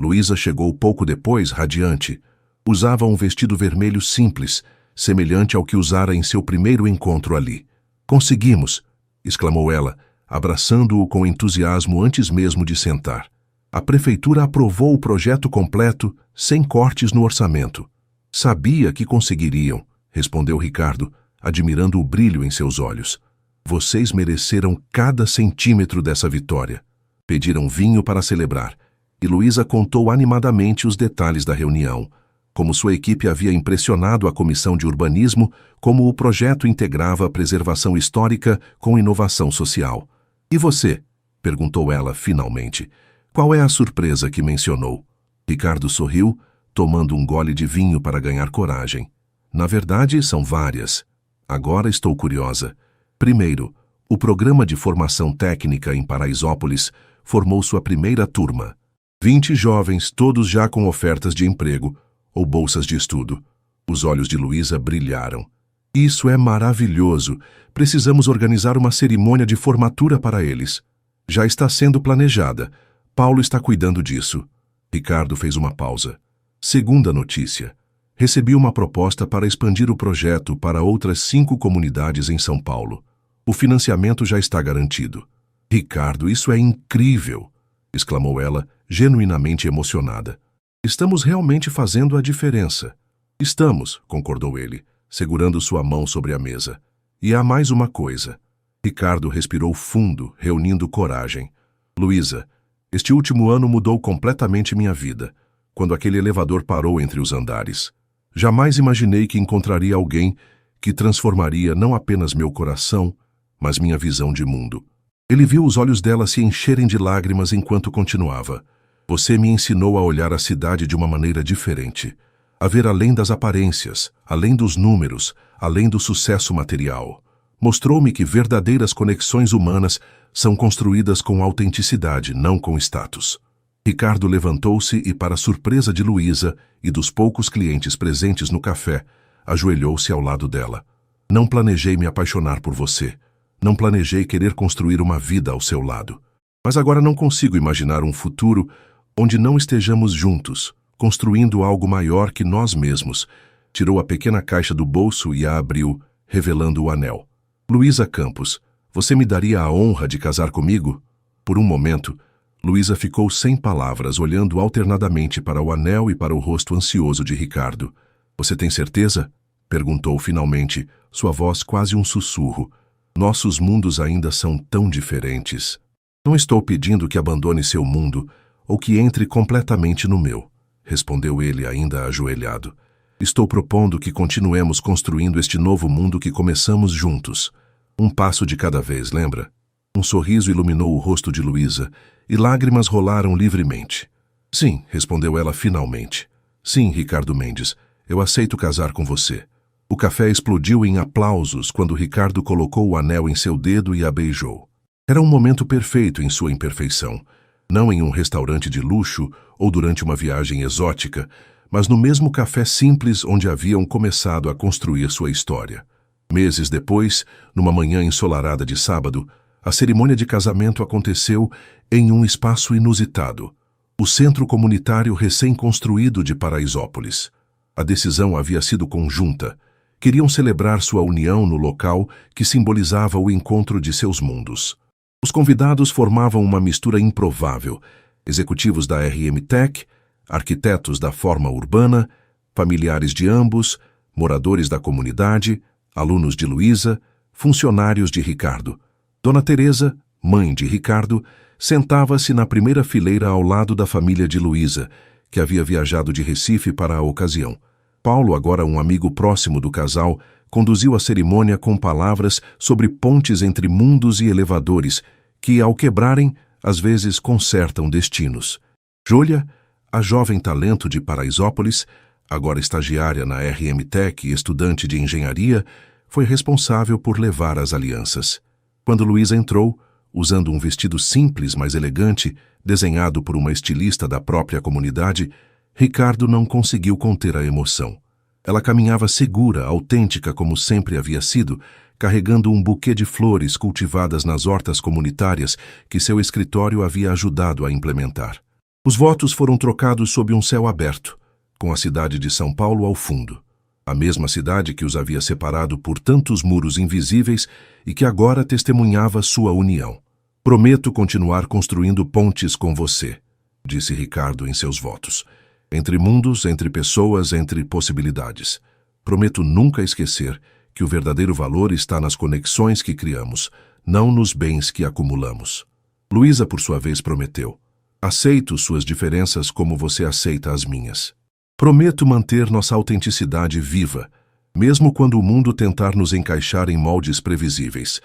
Luísa chegou pouco depois, radiante. Usava um vestido vermelho simples, semelhante ao que usara em seu primeiro encontro ali. Conseguimos! Exclamou ela, abraçando-o com entusiasmo antes mesmo de sentar. A prefeitura aprovou o projeto completo, sem cortes no orçamento. Sabia que conseguiriam, respondeu Ricardo, admirando o brilho em seus olhos. Vocês mereceram cada centímetro dessa vitória. Pediram vinho para celebrar, e Luísa contou animadamente os detalhes da reunião, como sua equipe havia impressionado a comissão de urbanismo, como o projeto integrava a preservação histórica com inovação social. E você? Perguntou ela finalmente. Qual é a surpresa que mencionou? Ricardo sorriu, tomando um gole de vinho para ganhar coragem. Na verdade, são várias. Agora estou curiosa. Primeiro, o programa de formação técnica em Paraisópolis formou sua primeira turma. 20 jovens, todos já com ofertas de emprego ou bolsas de estudo. Os olhos de Luísa brilharam. Isso é maravilhoso. Precisamos organizar uma cerimônia de formatura para eles. Já está sendo planejada. Paulo está cuidando disso. Ricardo fez uma pausa. Segunda notícia. Recebi uma proposta para expandir o projeto para outras 5 comunidades em São Paulo. O financiamento já está garantido. Ricardo, isso é incrível! Exclamou ela, genuinamente emocionada. Estamos realmente fazendo a diferença. Estamos, concordou ele, segurando sua mão sobre a mesa. E há mais uma coisa. Ricardo respirou fundo, reunindo coragem. Luísa, este último ano mudou completamente minha vida. Quando aquele elevador parou entre os andares. Jamais imaginei que encontraria alguém que transformaria não apenas meu coração, mas minha visão de mundo. Ele viu os olhos dela se encherem de lágrimas enquanto continuava. Você me ensinou a olhar a cidade de uma maneira diferente. A ver além das aparências, além dos números, além do sucesso material. Mostrou-me que verdadeiras conexões humanas são construídas com autenticidade, não com status. Ricardo levantou-se e, para surpresa de Luísa e dos poucos clientes presentes no café, ajoelhou-se ao lado dela. Não planejei me apaixonar por você. Não planejei querer construir uma vida ao seu lado. Mas agora não consigo imaginar um futuro onde não estejamos juntos, construindo algo maior que nós mesmos. Tirou a pequena caixa do bolso e a abriu, revelando o anel. Luísa Campos, você me daria a honra de casar comigo? Por um momento, Luísa ficou sem palavras, olhando alternadamente para o anel e para o rosto ansioso de Ricardo. Você tem certeza? Perguntou finalmente, sua voz quase um sussurro. Nossos mundos ainda são tão diferentes. Não estou pedindo que abandone seu mundo ou que entre completamente no meu, respondeu ele ainda ajoelhado. Estou propondo que continuemos construindo este novo mundo que começamos juntos. Um passo de cada vez, lembra? Um sorriso iluminou o rosto de Luísa e lágrimas rolaram livremente. Sim, respondeu ela finalmente. Sim, Ricardo Mendes, eu aceito casar com você. O café explodiu em aplausos quando Ricardo colocou o anel em seu dedo e a beijou. Era um momento perfeito em sua imperfeição. Não em um restaurante de luxo ou durante uma viagem exótica, mas no mesmo café simples onde haviam começado a construir sua história. Meses depois, numa manhã ensolarada de sábado, a cerimônia de casamento aconteceu em um espaço inusitado. O centro comunitário recém-construído de Paraisópolis. A decisão havia sido conjunta. Queriam celebrar sua união no local que simbolizava o encontro de seus mundos. Os convidados formavam uma mistura improvável: executivos da RM Tech, arquitetos da Forma Urbana, familiares de ambos, moradores da comunidade, alunos de Luísa, funcionários de Ricardo. Dona Teresa, mãe de Ricardo, sentava-se na primeira fileira ao lado da família de Luísa, que havia viajado de Recife para a ocasião. Paulo, agora um amigo próximo do casal, conduziu a cerimônia com palavras sobre pontes entre mundos e elevadores, que, ao quebrarem, às vezes consertam destinos. Júlia, a jovem talento de Paraisópolis, agora estagiária na RM Tech e estudante de engenharia, foi responsável por levar as alianças. Quando Luísa entrou, usando um vestido simples, mas elegante, desenhado por uma estilista da própria comunidade, Ricardo não conseguiu conter a emoção. Ela caminhava segura, autêntica como sempre havia sido, carregando um buquê de flores cultivadas nas hortas comunitárias que seu escritório havia ajudado a implementar. Os votos foram trocados sob um céu aberto, com a cidade de São Paulo ao fundo. A mesma cidade que os havia separado por tantos muros invisíveis e que agora testemunhava sua união. Prometo continuar construindo pontes com você, disse Ricardo em seus votos. Entre mundos, entre pessoas, entre possibilidades. Prometo nunca esquecer que o verdadeiro valor está nas conexões que criamos, não nos bens que acumulamos. Luísa, por sua vez, prometeu. Aceito suas diferenças como você aceita as minhas. Prometo manter nossa autenticidade viva, mesmo quando o mundo tentar nos encaixar em moldes previsíveis.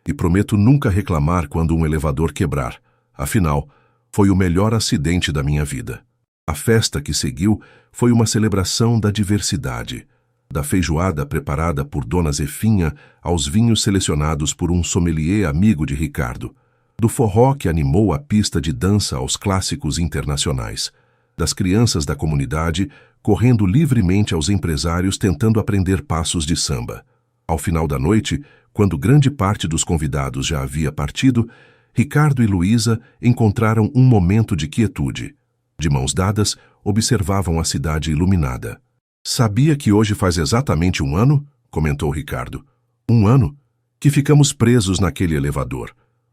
E prometo nunca reclamar quando um elevador quebrar. Afinal, foi o melhor acidente da minha vida. A festa que seguiu foi uma celebração da diversidade, da feijoada preparada por Dona Zefinha aos vinhos selecionados por um sommelier amigo de Ricardo, do forró que animou a pista de dança aos clássicos internacionais, das crianças da comunidade correndo livremente aos empresários tentando aprender passos de samba. Ao final da noite, quando grande parte dos convidados já havia partido, Ricardo e Luísa encontraram um momento de quietude. De mãos dadas, observavam a cidade iluminada. Sabia que hoje faz exatamente 1 ano? Comentou Ricardo. 1 ano? Que ficamos presos naquele elevador.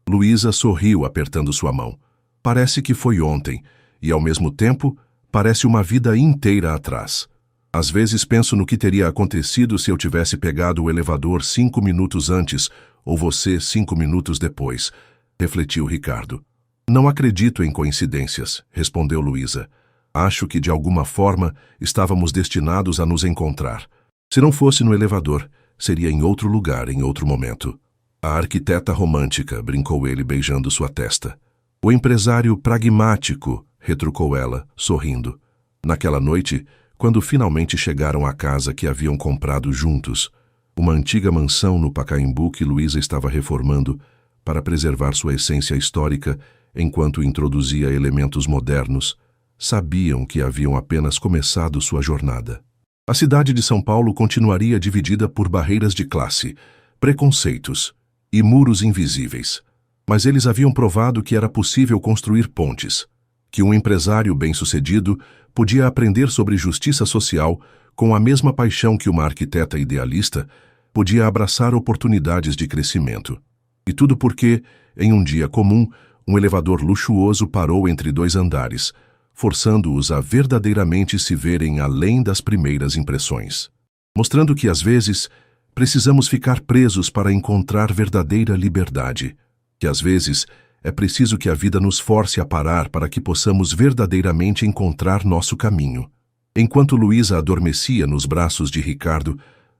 Luísa sorriu apertando sua mão. Parece que foi ontem, e ao mesmo tempo, parece uma vida inteira atrás. Às vezes penso no que teria acontecido se eu tivesse pegado o elevador 5 minutos antes, ou você 5 minutos depois, refletiu Ricardo. Não acredito em coincidências, respondeu Luísa. Acho que, de alguma forma, estávamos destinados a nos encontrar. Se não fosse no elevador, seria em outro lugar, em outro momento. A arquiteta romântica, brincou ele beijando sua testa. O empresário pragmático, retrucou ela, sorrindo. Naquela noite, quando finalmente chegaram à casa que haviam comprado juntos, uma antiga mansão no Pacaembu que Luísa estava reformando para preservar sua essência histórica enquanto introduzia elementos modernos, sabiam que haviam apenas começado sua jornada. A cidade de São Paulo continuaria dividida por barreiras de classe, preconceitos e muros invisíveis. Mas eles haviam provado que era possível construir pontes, que um empresário bem-sucedido podia aprender sobre justiça social com a mesma paixão que uma arquiteta idealista podia abraçar oportunidades de crescimento. E tudo porque, em um dia comum, um elevador luxuoso parou entre 2 andares, forçando-os a verdadeiramente se verem além das primeiras impressões. Mostrando que, às vezes, precisamos ficar presos para encontrar verdadeira liberdade, que, às vezes, é preciso que a vida nos force a parar para que possamos verdadeiramente encontrar nosso caminho. Enquanto Luísa adormecia nos braços de Ricardo,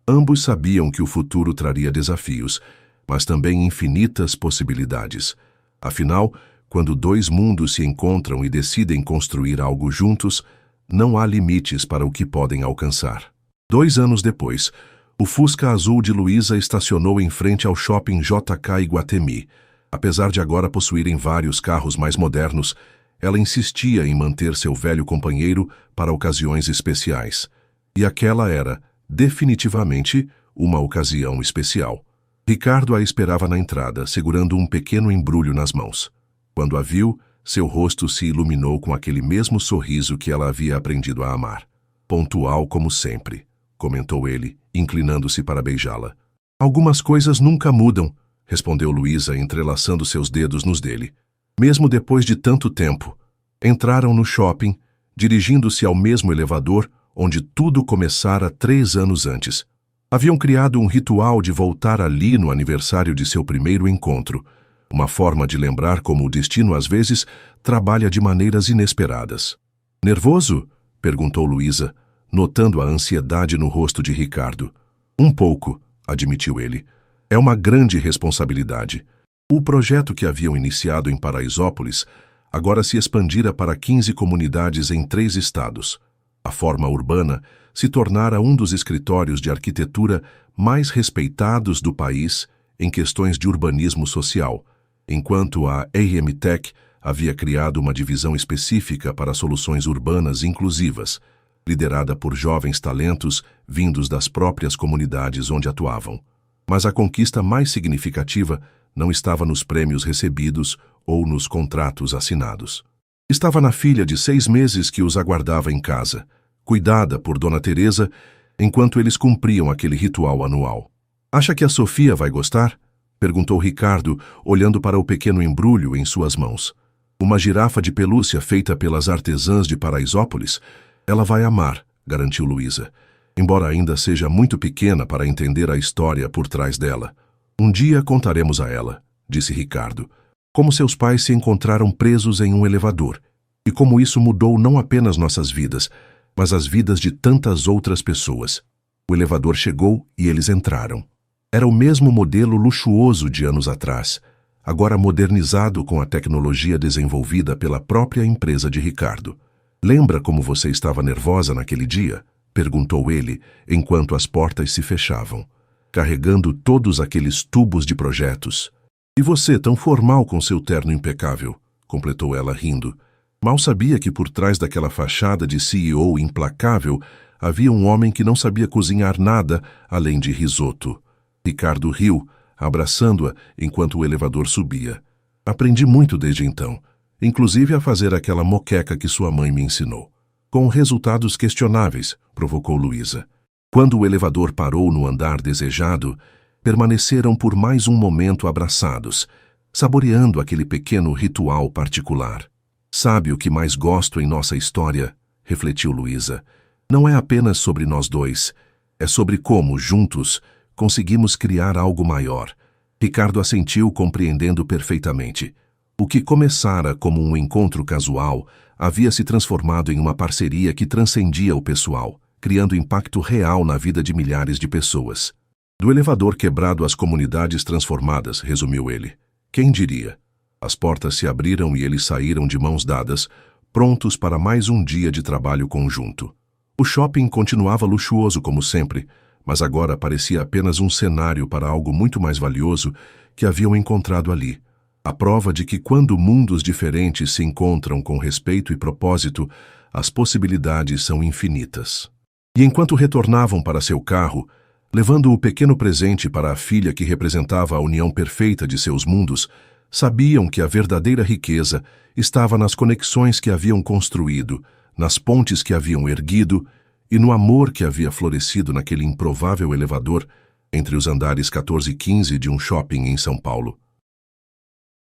ambos sabiam que o futuro traria desafios, mas também infinitas possibilidades. Afinal, quando 2 mundos se encontram e decidem construir algo juntos, não há limites para o que podem alcançar. 2 anos depois, o Fusca azul de Luísa estacionou em frente ao shopping JK Iguatemi. Apesar de agora possuírem vários carros mais modernos, ela insistia em manter seu velho companheiro para ocasiões especiais. E aquela era, definitivamente, uma ocasião especial. Ricardo a esperava na entrada, segurando um pequeno embrulho nas mãos. Quando a viu, Seu rosto se iluminou com aquele mesmo sorriso que ela havia aprendido a amar. Pontual como sempre, comentou ele, inclinando-se para beijá-la. Algumas coisas nunca mudam, respondeu Luísa, entrelaçando seus dedos nos dele. Mesmo depois de tanto tempo. Entraram no shopping, dirigindo-se ao mesmo elevador onde tudo começara 3 anos antes. Haviam criado um ritual de voltar ali no aniversário de seu primeiro encontro, uma forma de lembrar como o destino às vezes trabalha de maneiras inesperadas. Nervoso? Perguntou Luísa, notando a ansiedade no rosto de Ricardo. Um pouco, admitiu ele. É uma grande responsabilidade. O projeto que haviam iniciado em Paraisópolis agora se expandira para 15 comunidades em 3 estados. A forma urbana se tornara um dos escritórios de arquitetura mais respeitados do país em questões de urbanismo social, enquanto a AMTech havia criado uma divisão específica para soluções urbanas inclusivas, liderada por jovens talentos vindos das próprias comunidades onde atuavam. Mas a conquista mais significativa não estava nos prêmios recebidos ou nos contratos assinados. Estava na filha de 6 meses que os aguardava em casa, cuidada por Dona Teresa, enquanto eles cumpriam aquele ritual anual. Acha que a Sofia vai gostar? Perguntou Ricardo, olhando para o pequeno embrulho em suas mãos. Uma girafa de pelúcia feita pelas artesãs de Paraisópolis? Ela vai amar, garantiu Luísa, embora ainda seja muito pequena para entender a história por trás dela. Um dia contaremos a ela, disse Ricardo, como seus pais se encontraram presos em um elevador, e como isso mudou não apenas nossas vidas, mas as vidas de tantas outras pessoas. O elevador chegou e eles entraram. Era o mesmo modelo luxuoso de anos atrás, agora modernizado com a tecnologia desenvolvida pela própria empresa de Ricardo. Lembra como você estava nervosa naquele dia? Perguntou ele, enquanto as portas se fechavam, carregando todos aqueles tubos de projetos. E você, tão formal com seu terno impecável, completou ela rindo. Mal sabia que por trás daquela fachada de CEO implacável havia um homem que não sabia cozinhar nada além de risoto. Ricardo riu, abraçando-a enquanto o elevador subia. Aprendi muito desde então, inclusive a fazer aquela moqueca que sua mãe me ensinou. Com resultados questionáveis, provocou Luísa. Quando o elevador parou no andar desejado, permaneceram por mais um momento abraçados, saboreando aquele pequeno ritual particular. Sabe o que mais gosto em nossa história? Refletiu Luísa. Não é apenas sobre nós dois, é sobre como, juntos, conseguimos criar algo maior. Ricardo assentiu, compreendendo perfeitamente. O que começara como um encontro casual havia se transformado em uma parceria que transcendia o pessoal, criando impacto real na vida de milhares de pessoas. Do elevador quebrado às comunidades transformadas, resumiu ele. Quem diria? As portas se abriram e eles saíram de mãos dadas, prontos para mais um dia de trabalho conjunto. O shopping continuava luxuoso como sempre, mas agora parecia apenas um cenário para algo muito mais valioso que haviam encontrado ali. A prova de que quando mundos diferentes se encontram com respeito e propósito, as possibilidades são infinitas. E enquanto retornavam para seu carro, levando o pequeno presente para a filha que representava a união perfeita de seus mundos, sabiam que a verdadeira riqueza estava nas conexões que haviam construído, nas pontes que haviam erguido e no amor que havia florescido naquele improvável elevador entre os andares 14 e 15 de um shopping em São Paulo.